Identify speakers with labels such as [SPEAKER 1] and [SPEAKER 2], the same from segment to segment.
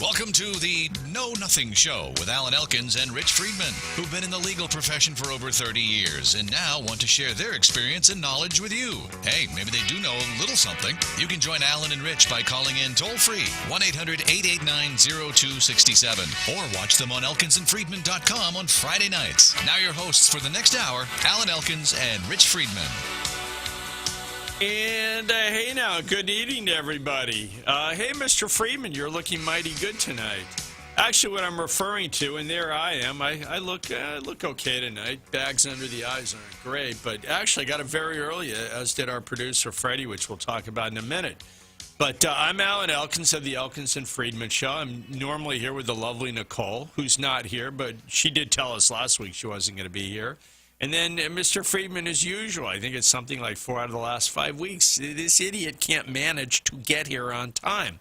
[SPEAKER 1] Welcome to the Know Nothing Show with Alan Elkins and Rich Friedman, who've been in the legal profession for over 30 years and now want to share their experience and knowledge with you. Hey, maybe they do know a little something. You can join Alan and Rich by calling in toll-free 1-800-889-0267 or watch them on elkinsandfriedman.com on Friday nights. Now your hosts for the next hour, Alan Elkins and Rich Friedman.
[SPEAKER 2] And hey now, good evening to everybody. Hey, Mr. Friedman, you're looking mighty good tonight. Actually, what I'm referring to, and there I am, I look okay tonight. Bags under the eyes aren't great, but actually I got up very early, as did our producer, Freddie, which we'll talk about in a minute. But I'm Alan Elkins of the Elkins and Friedman Show. I'm normally here with the lovely Nicole, who's not here, but she did tell us last week she wasn't going to be here. And then Mr. Friedman, as usual, I think it's something like 4 out of the last 5 weeks. This idiot can't manage to get here on time.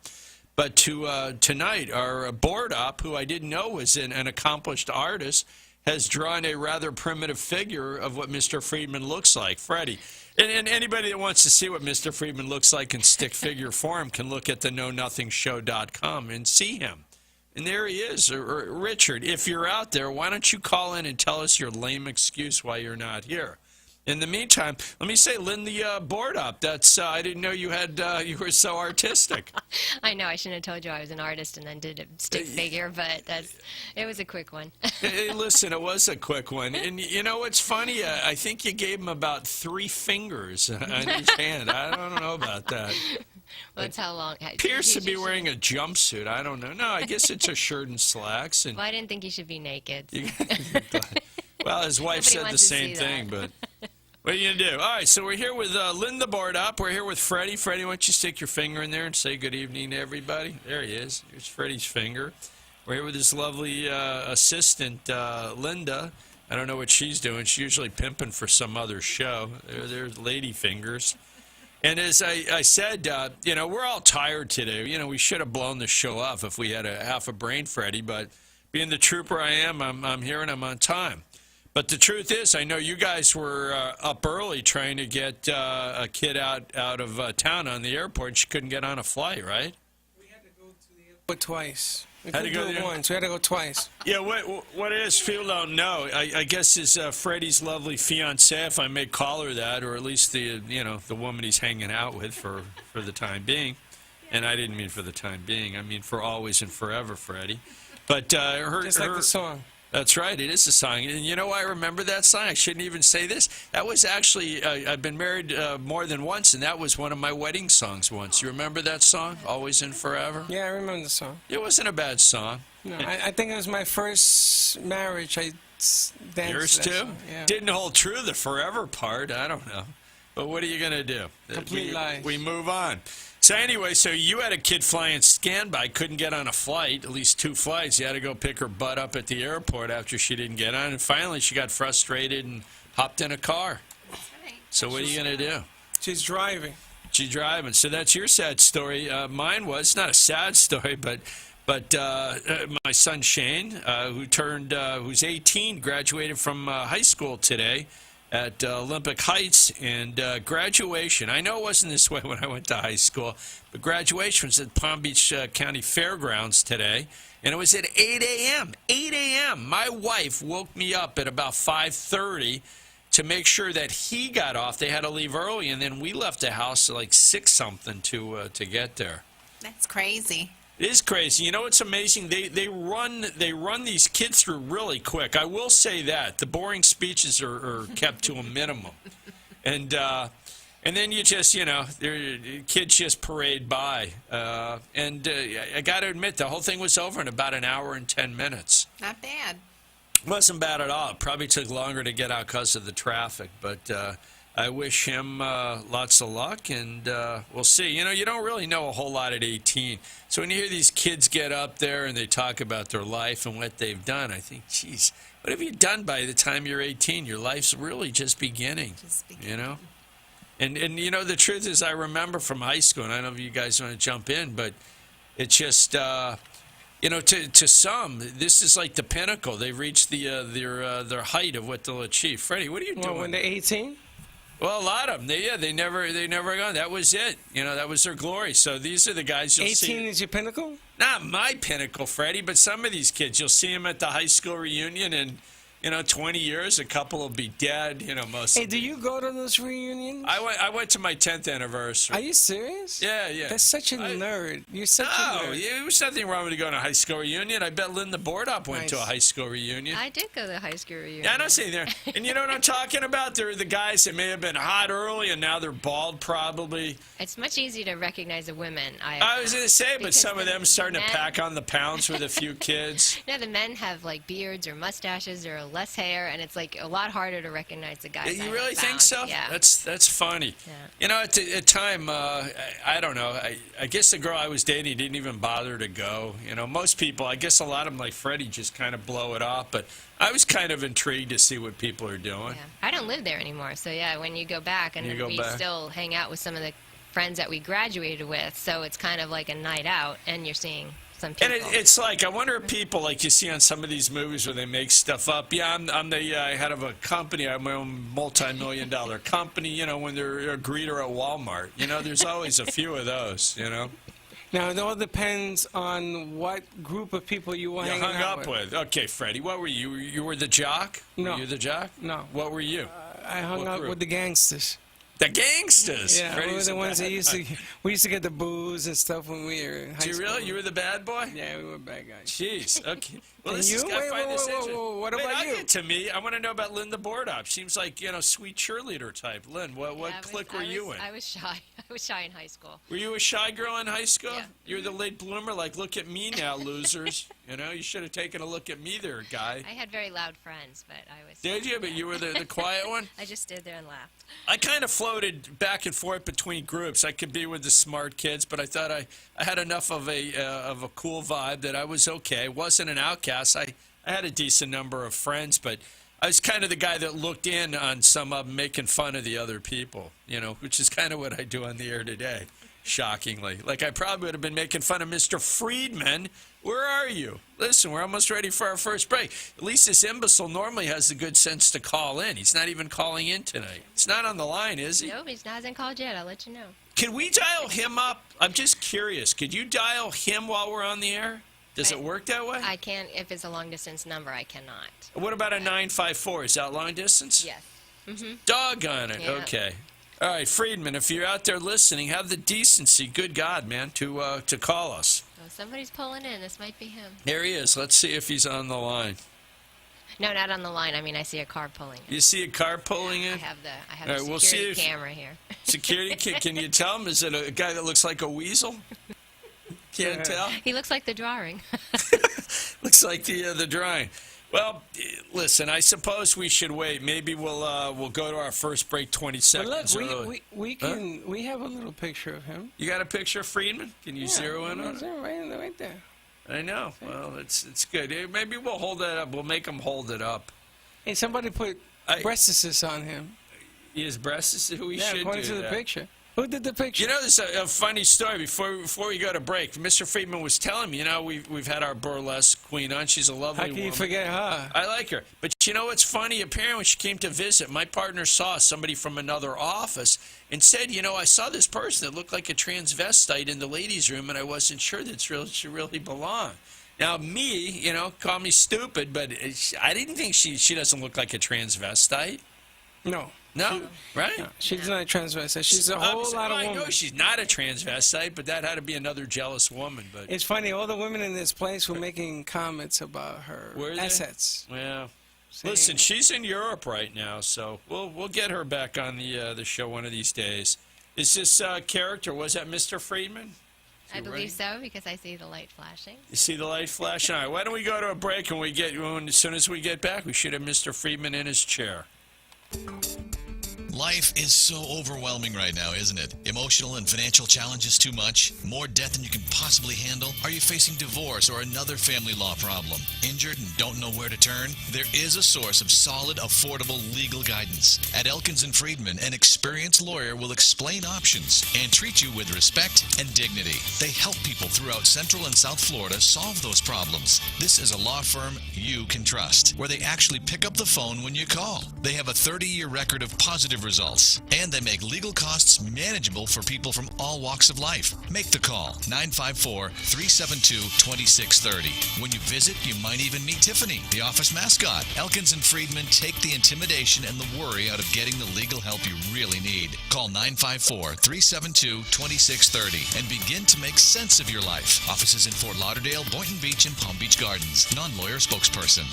[SPEAKER 2] But tonight, our board op, who I didn't know was an accomplished artist, has drawn a rather primitive figure of what Mr. Friedman looks like. Freddie. And anybody that wants to see what Mr. Friedman looks like in stick figure form can look at the KnowNothingShow.com and see him. And there he is. Richard, if you're out there, why don't you call in and tell us your lame excuse why you're not here? In the meantime, let me say, Lynn, the board up. That's I didn't know you had you were so artistic.
[SPEAKER 3] I know I shouldn't have told you I was an artist and then did a stick figure, but it was a quick one.
[SPEAKER 2] Hey, listen, it was a quick one. And you know what's funny? I think you gave him about 3 fingers on each hand. I don't know about that.
[SPEAKER 3] Well, that's how long.
[SPEAKER 2] Appears to be wearing a jumpsuit. I don't know. No, I guess it's a shirt and slacks. And
[SPEAKER 3] well, I didn't think he should be naked.
[SPEAKER 2] Well, his wife said the same thing, but what are you going to do? All right, so we're here with Lynn the board up. We're here with Freddie. Freddie, why don't you stick your finger in there and say good evening to everybody? There he is. Here's Freddie's finger. We're here with his lovely assistant, Linda. I don't know what she's doing. She's usually pimping for some other show. There's lady fingers. And as I said, we're all tired today. We should have blown the show off if we had half a brain, Freddie. But being the trooper I am, I'm here and I'm on time. But the truth is, I know you guys were up early trying to get a kid out of town on the airport. She couldn't get on a flight, right?
[SPEAKER 4] We had to go to the airport twice. We
[SPEAKER 2] had to go
[SPEAKER 4] do it once. We had to go twice.
[SPEAKER 2] Yeah, what it is, people don't know. I guess is Freddie's lovely fiancée, if I may call her that, or at least the woman he's hanging out with for the time being. And I didn't mean for the time being. I mean for always and forever, Freddie. But
[SPEAKER 4] just like the song.
[SPEAKER 2] That's right. It is a song. And you know why I remember that song? I shouldn't even say this. That was actually, I've been married more than once, and that was one of my wedding songs once. You remember that song, Always and Forever?
[SPEAKER 4] Yeah, I remember the song.
[SPEAKER 2] It wasn't a bad song.
[SPEAKER 4] No, I think it was my first marriage. I danced
[SPEAKER 2] Yours too?
[SPEAKER 4] Song. Yeah.
[SPEAKER 2] Didn't hold true, the forever part. I don't know. But what are you going to do?
[SPEAKER 4] Complete life.
[SPEAKER 2] We move on. So anyway, so you had a kid flying standby, couldn't get on a flight, at least 2 flights. You had to go pick her butt up at the airport after she didn't get on. And finally, she got frustrated and hopped in a car.
[SPEAKER 3] That's right.
[SPEAKER 2] So what are you going to do?
[SPEAKER 4] She's driving.
[SPEAKER 2] She's driving. So that's your sad story. Mine was not a sad story, but my son Shane, who's 18, graduated from high school today at Olympic Heights, and graduation. I know it wasn't this way when I went to high school, but graduation was at Palm Beach County Fairgrounds today, and it was at 8 a.m. 8 a.m. My wife woke me up at about 5:30 to make sure that he got off. They had to leave early, and then we left the house at like 6-something to get there.
[SPEAKER 5] That's crazy.
[SPEAKER 2] It is crazy. You know what's amazing? They run these kids through really quick. I will say that the boring speeches are kept to a minimum, and then you just kids just parade by, and I got to admit the whole thing was over in about an hour and 10 minutes.
[SPEAKER 5] Not bad.
[SPEAKER 2] It wasn't bad at all. It probably took longer to get out because of the traffic, but I wish him lots of luck, and we'll see. You don't really know a whole lot at 18. So when you hear these kids get up there and they talk about their life and what they've done, I think, geez, what have you done by the time you're 18? Your life's really just beginning, And the truth is, I remember from high school, and I don't know if you guys want to jump in, but it's just, to some, this is like the pinnacle. They've reached their height of what they'll achieve. Freddie, what are you doing?
[SPEAKER 4] When they're 18?
[SPEAKER 2] Well, a lot of them, they never gone. That was it. That was their glory. So these are the guys you'll see.
[SPEAKER 4] 18 is your pinnacle?
[SPEAKER 2] Not my pinnacle, Freddie, but some of these kids, you'll see them at the high school reunion, and 20 years, a couple will be dead. Most.
[SPEAKER 4] Hey, do you go to those reunions?
[SPEAKER 2] I went to my 10th anniversary.
[SPEAKER 4] Are you serious?
[SPEAKER 2] Yeah.
[SPEAKER 4] That's such a nerd. You're such a nerd.
[SPEAKER 2] There was nothing wrong with going to a high school reunion. I bet Linda Bordop went to a high school reunion.
[SPEAKER 3] I did go to the high school reunion.
[SPEAKER 2] Yeah, I don't see there. And you know what I'm talking about? They're the guys that may have been hot early and now they're bald, probably.
[SPEAKER 3] It's much easier to recognize the women.
[SPEAKER 2] I was going to say, but
[SPEAKER 3] because
[SPEAKER 2] some of them starting to
[SPEAKER 3] men-
[SPEAKER 2] pack on the pounds with a few kids.
[SPEAKER 3] No, the men have like beards or mustaches or less hair, and it's like a lot harder to recognize the guys.
[SPEAKER 2] You really think so?
[SPEAKER 3] Yeah.
[SPEAKER 2] That's funny.
[SPEAKER 3] Yeah.
[SPEAKER 2] At the time, I don't know. I guess the girl I was dating didn't even bother to go. Most people, I guess a lot of them, like Freddie, just kind of blow it off. But I was kind of intrigued to see what people are doing.
[SPEAKER 3] Yeah. I don't live there anymore, so yeah, when you go back, and we still hang out with some of the friends that we graduated with, so it's kind of like a night out, and you're seeing some people.
[SPEAKER 2] And it's like, I wonder if people, like you see on some of these movies where they make stuff up. Yeah, I'm the head of a company. I have my own multi-million-dollar company, when they're a greeter at Walmart. There's always a few of those,
[SPEAKER 4] Now, it all depends on what group of people you were hanging
[SPEAKER 2] hung
[SPEAKER 4] out
[SPEAKER 2] up with. Okay, Freddie, what were you? You were the jock?
[SPEAKER 4] No.
[SPEAKER 2] Were you the jock?
[SPEAKER 4] No.
[SPEAKER 2] What were you?
[SPEAKER 4] I hung
[SPEAKER 2] What
[SPEAKER 4] out
[SPEAKER 2] group?
[SPEAKER 4] with the gangsters.
[SPEAKER 2] The gangsters.
[SPEAKER 4] Yeah, we were
[SPEAKER 2] Freddie's
[SPEAKER 4] the
[SPEAKER 2] a
[SPEAKER 4] ones that
[SPEAKER 2] bad-
[SPEAKER 4] we used to get the booze and stuff when we were in high
[SPEAKER 2] Did you
[SPEAKER 4] school.
[SPEAKER 2] really? You were the bad boy?
[SPEAKER 4] Yeah, we were bad guys.
[SPEAKER 2] Jeez. Okay. Well,
[SPEAKER 4] And
[SPEAKER 2] this is,
[SPEAKER 4] you?
[SPEAKER 2] I
[SPEAKER 4] Wait,
[SPEAKER 2] find
[SPEAKER 4] whoa,
[SPEAKER 2] this
[SPEAKER 4] whoa,
[SPEAKER 2] interesting.
[SPEAKER 4] whoa, what
[SPEAKER 2] Wait,
[SPEAKER 4] about
[SPEAKER 2] I'll
[SPEAKER 4] you?
[SPEAKER 2] get to me. I want to know about Linda Bordop. Seems like, sweet cheerleader type. Lynn, what clique were you in?
[SPEAKER 3] I was shy. I was shy in high school.
[SPEAKER 2] Were you a shy girl in high school?
[SPEAKER 3] Yeah.
[SPEAKER 2] You were the late bloomer, like, look at me now, losers. You should have taken a look at me there, guy.
[SPEAKER 3] I had very loud friends, but I was.
[SPEAKER 2] Did you? But you were the quiet one?
[SPEAKER 3] I just stood there and laughed.
[SPEAKER 2] I kind of floated back and forth between groups. I could be with the smart kids, but I thought I had enough of a cool vibe that I was okay. Wasn't an outcast. I had a decent number of friends, but I was kind of the guy that looked in on some of them, making fun of the other people, which is kind of what I do on the air today, shockingly. Like, I probably would have been making fun of Mr. Friedman. Where are you? Listen, we're almost ready for our first break. At least this imbecile normally has the good sense to call in. He's not even calling in tonight. He's not on the line, is he?
[SPEAKER 3] No, he hasn't called yet. I'll let you know.
[SPEAKER 2] Can we dial him up? I'm just curious. Could you dial him while we're on the air? Does it work that way?
[SPEAKER 3] I can't. If it's a long distance number, I cannot.
[SPEAKER 2] What about a 954? Is that long distance?
[SPEAKER 3] Yes.
[SPEAKER 2] Doggone it.
[SPEAKER 3] Yeah.
[SPEAKER 2] Okay. All right, Friedman, if you're out there listening, have the decency, good God, man, to call us.
[SPEAKER 3] Oh, somebody's pulling in. This might be him.
[SPEAKER 2] Here he is. Let's see if he's on the line.
[SPEAKER 3] No, not on the line. I mean, I see a car pulling in.
[SPEAKER 2] You see a car pulling in?
[SPEAKER 3] I have
[SPEAKER 2] All
[SPEAKER 3] the
[SPEAKER 2] right, we'll see
[SPEAKER 3] security
[SPEAKER 2] if-
[SPEAKER 3] camera here.
[SPEAKER 2] Security, can you tell him? Is it a guy that looks like a weasel? Can't tell?
[SPEAKER 3] He looks like the drawing.
[SPEAKER 2] Looks like the drawing. Well, listen, I suppose we should wait. Maybe we'll go to our first break 20
[SPEAKER 4] But
[SPEAKER 2] seconds
[SPEAKER 4] look,
[SPEAKER 2] early.
[SPEAKER 4] we have a little picture of him.
[SPEAKER 2] You got a picture of Friedman? Can you zero in on it?
[SPEAKER 4] Right there.
[SPEAKER 2] I know. Well, it's good. Maybe we'll hold that up. We'll make him hold it up.
[SPEAKER 4] Hey, somebody put breastises on him.
[SPEAKER 2] His breasts? We
[SPEAKER 4] Yeah,
[SPEAKER 2] should
[SPEAKER 4] according
[SPEAKER 2] do
[SPEAKER 4] to the
[SPEAKER 2] that.
[SPEAKER 4] picture. Who did the picture?
[SPEAKER 2] There's a funny story before we go to break. Mr. Friedman was telling me, we've had our burlesque queen on. She's a lovely
[SPEAKER 4] How can you
[SPEAKER 2] woman.
[SPEAKER 4] forget her?
[SPEAKER 2] I like her. But you know what's funny? Apparently when she came to visit, my partner saw somebody from another office and said, I saw this person that looked like a transvestite in the ladies' room, and I wasn't sure that she really belonged. Now, me, call me stupid, but I didn't think she doesn't look like a transvestite.
[SPEAKER 4] No.
[SPEAKER 2] No? Right?
[SPEAKER 4] No, she's not a transvestite. She's a whole lot of
[SPEAKER 2] I
[SPEAKER 4] women.
[SPEAKER 2] know she's not a transvestite, but that had to be another jealous woman. But
[SPEAKER 4] It's funny, all the women in this place were making comments about her
[SPEAKER 2] Were they?
[SPEAKER 4] assets.
[SPEAKER 2] Well,
[SPEAKER 4] Saying-
[SPEAKER 2] listen, she's in Europe right now, so we'll get her back on the show one of these days. Is this character, was that Mr. Friedman?
[SPEAKER 3] I
[SPEAKER 2] You ready?
[SPEAKER 3] believe so because I see the light flashing.
[SPEAKER 2] You see the light flashing? All right, why don't we go to a break, and as soon as we get back, we should have Mr. Friedman in his chair.
[SPEAKER 1] Life is so overwhelming right now, isn't it? Emotional and financial challenges too much? More debt than you can possibly handle? Are you facing divorce or another family law problem? Injured and don't know where to turn? There is a source of solid, affordable legal guidance. At Elkins & Friedman, an experienced lawyer will explain options and treat you with respect and dignity. They help people throughout Central and South Florida solve those problems. This is a law firm you can trust, where they actually pick up the phone when you call. They have a 30-year record of positive effective results. And they make legal costs manageable for people from all walks of life. Make the call, 954-372-2630. When you visit, you might even meet Tiffany, the office mascot. Elkins and Friedman take the intimidation and the worry out of getting the legal help you really need. Call 954-372-2630 and begin to make sense of your life. Offices in Fort Lauderdale, Boynton Beach, and Palm Beach Gardens. Non-lawyer spokesperson.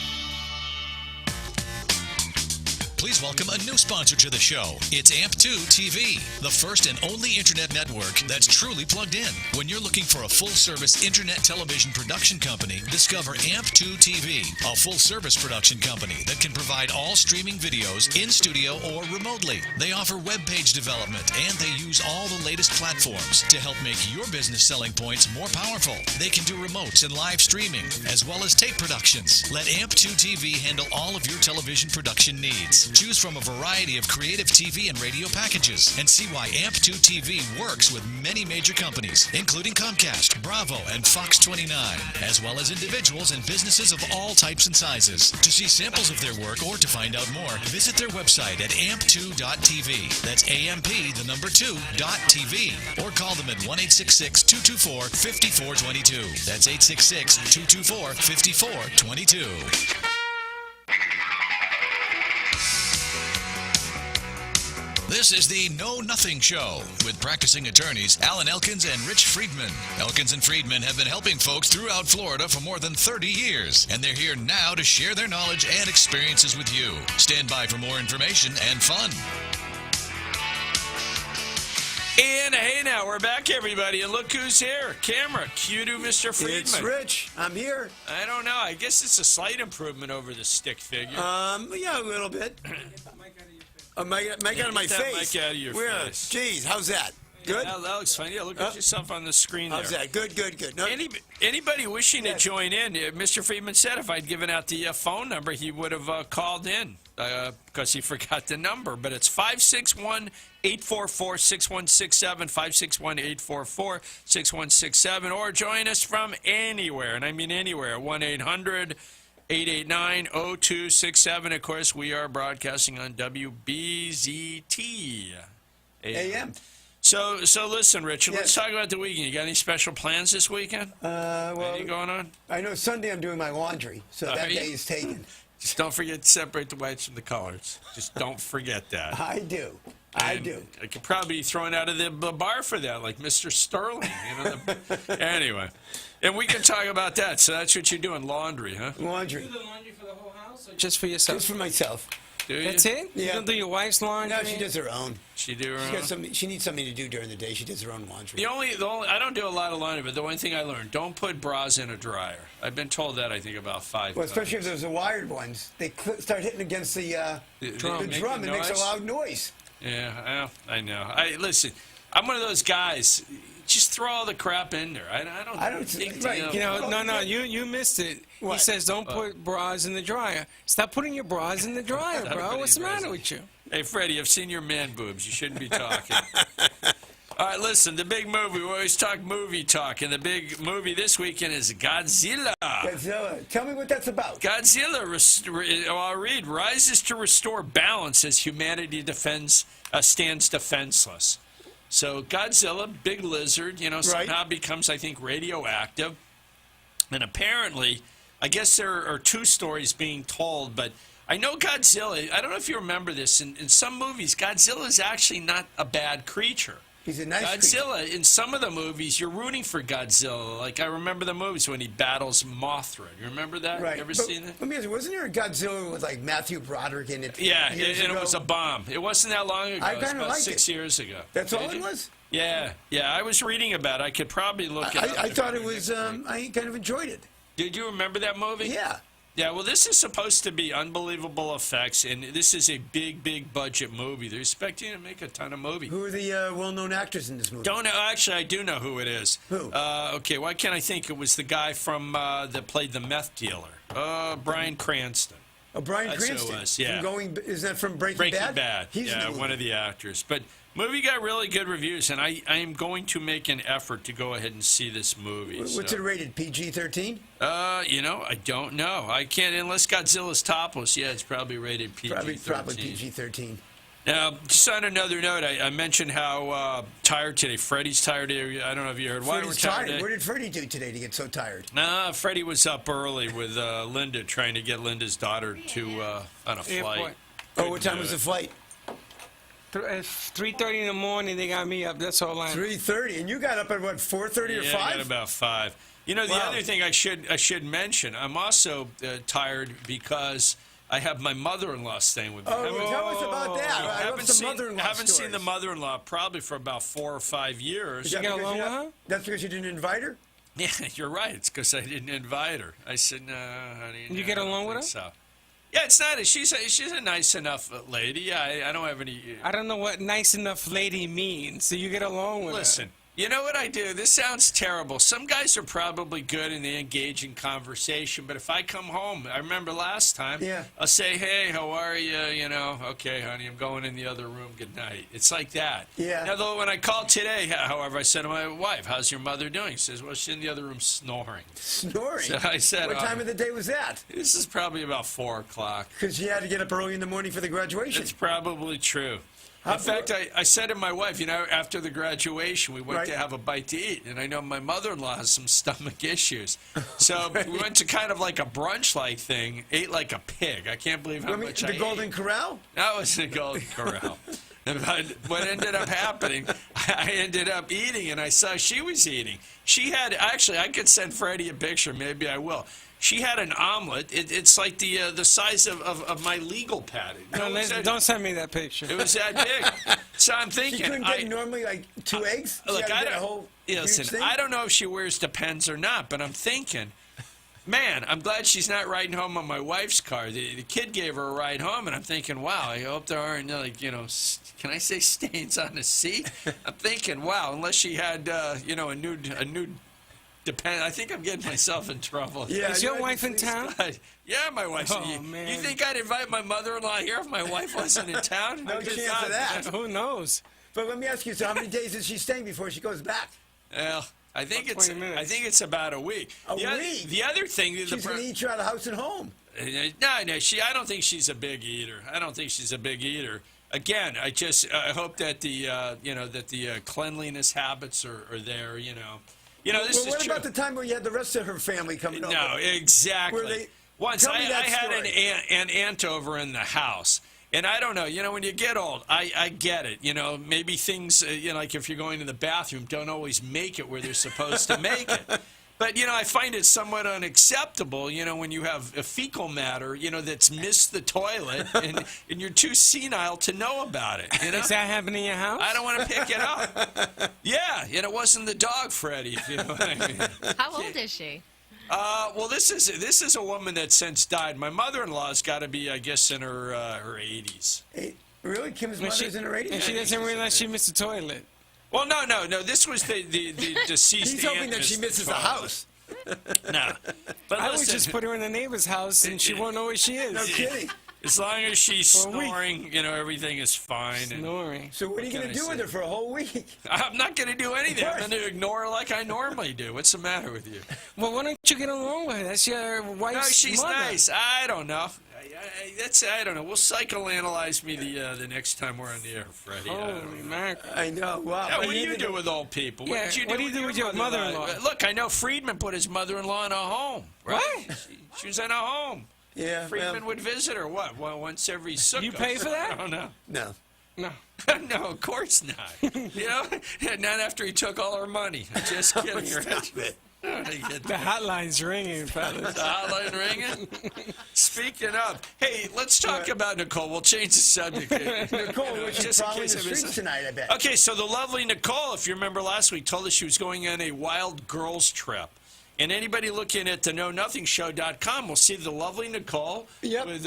[SPEAKER 1] Please welcome a new sponsor to the show. It's AMP2 TV, the first and only internet network that's truly plugged in. When you're looking for a full-service internet television production company, discover AMP2 TV, a full-service production company that can provide all streaming videos in studio or remotely. They offer web page development, and they use all the latest platforms to help make your business selling points more powerful. They can do remotes and live streaming, as well as tape productions. Let AMP2 TV handle all of your television production needs. Choose from a variety of creative TV and radio packages and see why AMP2 TV works with many major companies, including Comcast, Bravo, and Fox 29, as well as individuals and businesses of all types and sizes. To see samples of their work or to find out more, visit their website at amp2.tv. That's AMP2.tv. Or call them at 1-866-224-5422. That's 866-224-5422. This is the Know Nothing Show with practicing attorneys Alan Elkins and Rich Friedman. Elkins and Friedman have been helping folks throughout Florida for more than 30 years, and they're here now to share their knowledge and experiences with you. Stand by for more information and fun.
[SPEAKER 2] And hey, now we're back, everybody, and look who's here. Camera, cue to Mr. Friedman.
[SPEAKER 5] It's Rich. I'm here.
[SPEAKER 2] I don't know. I guess it's a slight improvement over the stick figure.
[SPEAKER 5] Yeah, a little bit. Mic out of my
[SPEAKER 2] Get that
[SPEAKER 5] face.
[SPEAKER 2] mic out of your face.
[SPEAKER 5] Jeez, how's that? Good?
[SPEAKER 2] Yeah, that looks fine. Yeah, look at yourself on the screen there.
[SPEAKER 5] How's that? Good. No,
[SPEAKER 2] Anybody wishing to join in, Mr. Friedman said if I'd given out the phone number, he would have called in because he forgot the number. But it's 561-844-6167, 561-844-6167, or join us from anywhere, and I mean anywhere, 1-800-889-0267. Of course, we are broadcasting on WBZT
[SPEAKER 5] AM.
[SPEAKER 2] So listen, Richard,
[SPEAKER 5] Yes.
[SPEAKER 2] let's talk about the weekend. You got any special plans this weekend?
[SPEAKER 5] Well,
[SPEAKER 2] Anything going on?
[SPEAKER 5] I know Sunday I'm doing my laundry, so that day is taken.
[SPEAKER 2] Just don't forget to separate the whites from the colors. Just don't forget that.
[SPEAKER 5] I do.
[SPEAKER 2] I could probably be thrown out of the bar for that, like Mr. Sterling. Anyway, and we can talk about that. So that's what you're doing, laundry, huh?
[SPEAKER 5] Laundry.
[SPEAKER 4] Do the laundry for the whole house or just for yourself?
[SPEAKER 5] Just for myself.
[SPEAKER 2] Do you?
[SPEAKER 4] That's it?
[SPEAKER 5] Yeah.
[SPEAKER 4] You don't do your wife's laundry?
[SPEAKER 5] No, she does her own.
[SPEAKER 2] She do her
[SPEAKER 5] She
[SPEAKER 2] own?
[SPEAKER 5] got some. She needs something to do during the day. She does her own laundry.
[SPEAKER 2] The only I don't do a lot of laundry, but the one thing I learned: don't put bras in a dryer. I've been told that I think about 5
[SPEAKER 5] Well,
[SPEAKER 2] times.
[SPEAKER 5] especially if there's the wired ones, they start hitting against the drum. It makes a loud noise.
[SPEAKER 2] Yeah, well, I know. Listen. I'm one of those guys. Just throw all the crap in there. I don't think
[SPEAKER 5] right.
[SPEAKER 4] You know, no, you missed it.
[SPEAKER 5] What?
[SPEAKER 4] He says don't put bras in the dryer. Stop putting your bras in the dryer, bro. What's the matter with you?
[SPEAKER 2] Hey, Freddie, I've seen your man boobs. You shouldn't be talking. All right, listen, the big movie. We always talk movie talk, and the big movie this weekend is Godzilla.
[SPEAKER 5] Godzilla. Tell me what that's about.
[SPEAKER 2] Godzilla, I'll read, rises to restore balance as humanity stands defenseless. So Godzilla, big lizard, somehow becomes, I think, radioactive. And apparently, I guess there are 2 stories being told, but I know Godzilla, I don't know if you remember this, in some movies, Godzilla is actually not a bad creature.
[SPEAKER 5] He's a nice
[SPEAKER 2] Godzilla,
[SPEAKER 5] creature.
[SPEAKER 2] in some of the movies, you're rooting for Godzilla. Like, I remember the movies when he battles Mothra. You remember that?
[SPEAKER 5] Right.
[SPEAKER 2] You ever seen that?
[SPEAKER 5] Let me ask you, wasn't there a Godzilla with, like, Matthew Broderick in it?
[SPEAKER 2] Yeah, and
[SPEAKER 5] years
[SPEAKER 2] it
[SPEAKER 5] ago?
[SPEAKER 2] was a bomb. It wasn't that long ago.
[SPEAKER 5] I
[SPEAKER 2] It was
[SPEAKER 5] kinda
[SPEAKER 2] about
[SPEAKER 5] liked
[SPEAKER 2] 6
[SPEAKER 5] it.
[SPEAKER 2] years ago.
[SPEAKER 5] That's all
[SPEAKER 2] Did
[SPEAKER 5] it
[SPEAKER 2] you?
[SPEAKER 5] was?
[SPEAKER 2] Yeah, I was reading about it. I could probably look it up.
[SPEAKER 5] I thought it was, I kind of enjoyed it.
[SPEAKER 2] Did you remember that movie?
[SPEAKER 5] Yeah.
[SPEAKER 2] Yeah, well, this is supposed to be unbelievable effects, and this is a big budget movie. They're expecting to make a ton of money.
[SPEAKER 5] Who are the well-known actors in this movie?
[SPEAKER 2] Don't know. Actually, I do know who it is.
[SPEAKER 5] Who?
[SPEAKER 2] Okay, why can't I think? It was the guy from that played the meth dealer, Bryan Cranston.
[SPEAKER 5] Oh, Bryan
[SPEAKER 2] That's who it
[SPEAKER 5] Cranston.
[SPEAKER 2] was, yeah.
[SPEAKER 5] Is that from Breaking
[SPEAKER 2] Breaking
[SPEAKER 5] Bad?
[SPEAKER 2] Bad.
[SPEAKER 5] He's in the movie.
[SPEAKER 2] One of the actors. But movie got really good reviews, and I am going to make an effort to go ahead and see this movie.
[SPEAKER 5] What's it rated? PG-13?
[SPEAKER 2] I don't know. I can't unless Godzilla's topless. Yeah, it's probably rated PG-13.
[SPEAKER 5] Probably PG-13.
[SPEAKER 2] Now, just on another note, I mentioned how tired today. Freddie's tired. I don't know if you heard. Why
[SPEAKER 5] Freddie's
[SPEAKER 2] we're tired.
[SPEAKER 5] tired. What did Freddie do today to get so tired?
[SPEAKER 2] Freddie was up early with Linda, trying to get Linda's daughter to on a flight.
[SPEAKER 4] Airport.
[SPEAKER 5] Oh, what time was the flight?
[SPEAKER 4] 3:30 in the morning. They got me up. That's all I know.
[SPEAKER 5] 3:30, and you got up at what, 4:30 or 5?
[SPEAKER 2] Yeah, I got about 5. You know, the other thing I should mention, I'm also tired because I have my mother-in-law staying with me.
[SPEAKER 5] Oh, tell us about that. I love some mother-in-law
[SPEAKER 2] haven't
[SPEAKER 5] stories.
[SPEAKER 2] seen the mother-in-law probably for about 4 or 5 years.
[SPEAKER 4] You get along with her?
[SPEAKER 5] That's because you didn't invite her?
[SPEAKER 2] Yeah, you're right. It's because I didn't invite her. I said, no, honey.
[SPEAKER 4] You get along with her?
[SPEAKER 2] So. Yeah, it's not. She's a nice enough lady. I don't have any.
[SPEAKER 4] I don't know what nice enough lady means. So you get along with her.
[SPEAKER 2] Listen, you know what I do? This sounds terrible. Some guys are probably good and they engage in conversation, but if I come home, I remember last time, I'll say, hey, how are you? You know, okay, honey, I'm going in the other room. Good night. It's like that.
[SPEAKER 5] Yeah.
[SPEAKER 2] Now, though, when I called today, however, I said to my wife, how's your mother doing? She says, well, she's in the other room snoring.
[SPEAKER 5] Snoring?
[SPEAKER 2] So I said,
[SPEAKER 5] what time of the day was that?
[SPEAKER 2] This is probably about 4 o'clock.
[SPEAKER 5] Because she had to get up early in the morning for the graduation.
[SPEAKER 2] It's probably true. In fact, I said to my wife, you know, after the graduation, we went to have a bite to eat, and I know my mother-in-law has some stomach issues. So we went to kind of like a brunch-like thing, ate like a pig. I can't believe how much I ate.
[SPEAKER 5] The Golden Corral?
[SPEAKER 2] That was the Golden Corral. But what ended up happening, I ended up eating, and I saw she was eating. She had, actually, I could send Freddie a picture. Maybe I will. She had an omelet. It's like the size of my legal pad.
[SPEAKER 4] Don't send me that picture.
[SPEAKER 2] It was that big. So I'm thinking.
[SPEAKER 5] She couldn't get normally like 2 eggs?
[SPEAKER 2] Look, I don't know if she wears Depends or not, but I'm thinking, man, I'm glad she's not riding home on my wife's car. The kid gave her a ride home, and I'm thinking, wow, I hope there aren't, like, you know, can I say stains on the seat? I'm thinking, wow, unless she had, you know, a nude Depend. I think I'm getting myself in trouble.
[SPEAKER 4] Yeah, is your wife in town?
[SPEAKER 2] Yeah, my wife's.
[SPEAKER 4] Oh, man.
[SPEAKER 2] You think I'd invite my mother-in-law here if my wife wasn't in town?
[SPEAKER 5] No chance of that.
[SPEAKER 4] Who knows?
[SPEAKER 5] But let me ask you, so how many days is she staying before she goes back?
[SPEAKER 2] Well, I think it's about a week.
[SPEAKER 5] A week?
[SPEAKER 2] The other thing.
[SPEAKER 5] She's going to eat you out of house and home.
[SPEAKER 2] No, I don't think she's a big eater. Again, I hope that the cleanliness habits are there. You know. This is
[SPEAKER 5] what
[SPEAKER 2] true.
[SPEAKER 5] about the time where you had the rest of her family coming over?
[SPEAKER 2] No, exactly. Once I had an aunt over in the house, and I don't know. You know, when you get old, I get it. You know, maybe things. You know, like if you're going to the bathroom, don't always make it where they're supposed to make it. But, you know, I find it somewhat unacceptable, you know, when you have a fecal matter, you know, that's missed the toilet and you're too senile to know about it. You know?
[SPEAKER 4] Is that happening in your house?
[SPEAKER 2] I don't want to pick it up. Yeah, and it wasn't the dog, Freddie, if you know what I mean.
[SPEAKER 3] How old is she?
[SPEAKER 2] Well, this is a woman that's since died. My mother-in-law's got to be, I guess, in her 80s.
[SPEAKER 5] Really? Kim's mother's in her 80s?
[SPEAKER 4] And she doesn't realize she missed the toilet.
[SPEAKER 2] Well, no. This was the deceased.
[SPEAKER 5] He's hoping that she misses the house.
[SPEAKER 2] No, but
[SPEAKER 4] I would just put her in the neighbor's house and she won't know where she is.
[SPEAKER 5] No kidding.
[SPEAKER 2] As long as she's snoring, you know, everything is fine.
[SPEAKER 4] Snoring.
[SPEAKER 5] So what are you going to do with her for a whole week?
[SPEAKER 2] I'm not going to do anything. I'm going to ignore her like I normally do. What's the matter with you?
[SPEAKER 4] Well, why don't you get along with her? That's your wife's mother.
[SPEAKER 2] No, she's nice. I don't know. I don't know. We'll psychoanalyze me the next time we're on the air, Freddie.
[SPEAKER 4] Holy mackerel.
[SPEAKER 5] I know. Wow.
[SPEAKER 2] Yeah, what do you do with old people?
[SPEAKER 4] Yeah, what do you do with your mother-in-law?
[SPEAKER 2] Look, I know Friedman put his mother-in-law in a home. Right?
[SPEAKER 4] What?
[SPEAKER 2] She was in a home.
[SPEAKER 5] Yeah.
[SPEAKER 2] Friedman would visit her, what, once every Sukkot?
[SPEAKER 4] You pay for that?
[SPEAKER 2] I don't know.
[SPEAKER 5] No.
[SPEAKER 4] No.
[SPEAKER 2] No, of course not. You know, not after he took all our money. Just kidding.
[SPEAKER 5] Stop it.
[SPEAKER 4] The hotline's ringing, fellas.
[SPEAKER 2] The hotline ringing? Speaking of, hey, let's talk about Nicole. We'll change the subject.
[SPEAKER 5] Nicole, she's probably in the streets tonight, I bet.
[SPEAKER 2] Okay, so the lovely Nicole, if you remember last week, told us she was going on a wild girls trip. And anybody looking at the KnowNothingShow.com will see the lovely Nicole with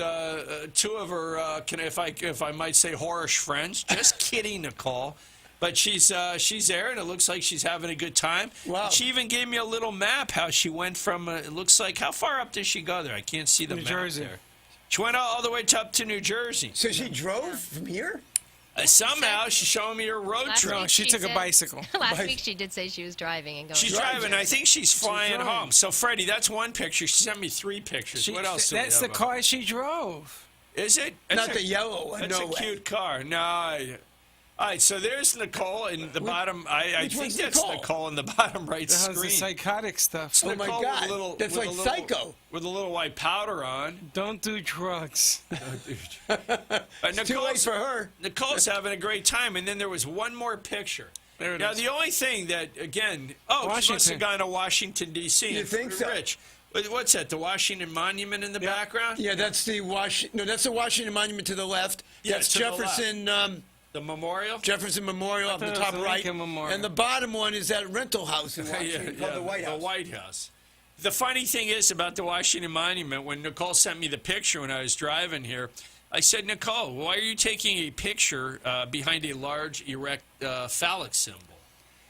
[SPEAKER 2] two of her, if I might say, whorish friends. Just kidding, Nicole. But she's there, and it looks like she's having a good time.
[SPEAKER 5] Wow.
[SPEAKER 2] She even gave me a little map how she went from, it looks like, how far up does she go there? I can't see the map
[SPEAKER 4] Jersey.
[SPEAKER 2] there. She went all the way up to New Jersey.
[SPEAKER 5] So she drove from here?
[SPEAKER 2] Somehow she's showing me her road trip.
[SPEAKER 4] No, she took a bicycle.
[SPEAKER 3] Last week she did say she was driving and going.
[SPEAKER 2] She's driving. I think she's flying
[SPEAKER 4] driving.
[SPEAKER 2] home. So, Freddie, that's one picture. She sent me 3 pictures. What else?
[SPEAKER 4] That's the car she drove.
[SPEAKER 2] Is it?
[SPEAKER 5] Not the yellow one.
[SPEAKER 2] That's
[SPEAKER 5] No
[SPEAKER 2] a
[SPEAKER 5] way.
[SPEAKER 2] cute car. No. All right, so there's Nicole in the bottom. I think that's Nicole in the bottom right
[SPEAKER 4] That
[SPEAKER 2] screen.
[SPEAKER 4] was the psychotic stuff.
[SPEAKER 5] Oh my
[SPEAKER 2] Nicole
[SPEAKER 5] God,
[SPEAKER 2] with a little,
[SPEAKER 5] that's
[SPEAKER 2] with
[SPEAKER 5] like
[SPEAKER 2] a little,
[SPEAKER 5] Psycho.
[SPEAKER 2] With a little white powder on.
[SPEAKER 4] Don't do drugs.
[SPEAKER 5] It's too late for her.
[SPEAKER 2] Nicole's having a great time, and then there was one more picture.
[SPEAKER 4] There it
[SPEAKER 2] now,
[SPEAKER 4] is.
[SPEAKER 2] the only thing that, again, she must have gone to Washington, D.C.
[SPEAKER 5] You think so?
[SPEAKER 2] Rich, what's that, the Washington Monument in the background?
[SPEAKER 5] Yeah, that's the that's the Washington Monument to the left.
[SPEAKER 2] Yeah,
[SPEAKER 5] That's
[SPEAKER 2] to the
[SPEAKER 5] Jefferson.
[SPEAKER 2] The memorial?
[SPEAKER 5] Jefferson Memorial up the
[SPEAKER 4] thought it
[SPEAKER 5] top
[SPEAKER 4] was the
[SPEAKER 5] right,
[SPEAKER 4] Lincoln Memorial.
[SPEAKER 5] and the bottom one is that rental house in Washington called the White House.
[SPEAKER 2] The White House. The funny thing is about the Washington Monument, when Nicole sent me the picture when I was driving here, I said, Nicole, why are you taking a picture behind a large, erect phallic symbol?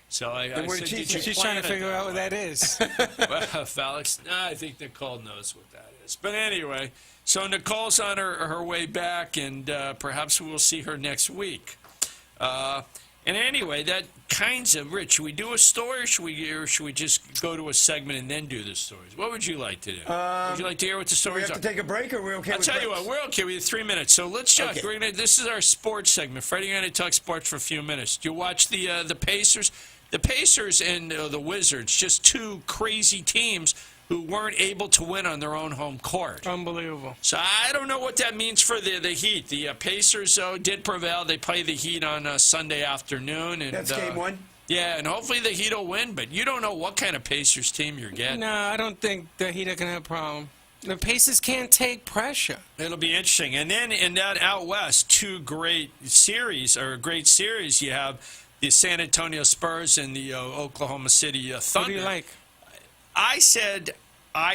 [SPEAKER 2] So I said, did you
[SPEAKER 4] She's
[SPEAKER 2] plan
[SPEAKER 4] trying to
[SPEAKER 2] it
[SPEAKER 4] figure
[SPEAKER 2] that
[SPEAKER 4] out what
[SPEAKER 2] way?
[SPEAKER 4] that is.
[SPEAKER 2] Well, phallic, I think Nicole knows what that is. But anyway, so Nicole's on her way back, and perhaps we'll see her next week. And anyway, that kinds of, Rich, should we do a story, or should we just go to a segment and then do the stories? What would you like to do? Would you like to hear what the
[SPEAKER 5] Do we
[SPEAKER 2] stories
[SPEAKER 5] have
[SPEAKER 2] are?
[SPEAKER 5] to take a break, or we're okay
[SPEAKER 2] I'll
[SPEAKER 5] with
[SPEAKER 2] tell you
[SPEAKER 5] breaks?
[SPEAKER 2] what, we're okay. We have 3 minutes, so let's just.
[SPEAKER 5] Okay.
[SPEAKER 2] This is our sports segment. Freddie and I talk sports for a few minutes. Do you watch the Pacers? The Pacers and the Wizards, just two crazy teams who weren't able to win on their own home court.
[SPEAKER 4] Unbelievable.
[SPEAKER 2] So I don't know what that means for the Heat. The Pacers, though, did prevail. They play the Heat on Sunday afternoon. And,
[SPEAKER 5] That's game one?
[SPEAKER 2] Yeah, and hopefully the Heat will win, but you don't know what kind of Pacers team you're getting.
[SPEAKER 4] No, I don't think the Heat are going to have a problem. The Pacers can't take pressure.
[SPEAKER 2] It'll be interesting. And then in that out west, two great series you have the San Antonio Spurs and the Oklahoma City Thunder.
[SPEAKER 4] What do you like?
[SPEAKER 2] I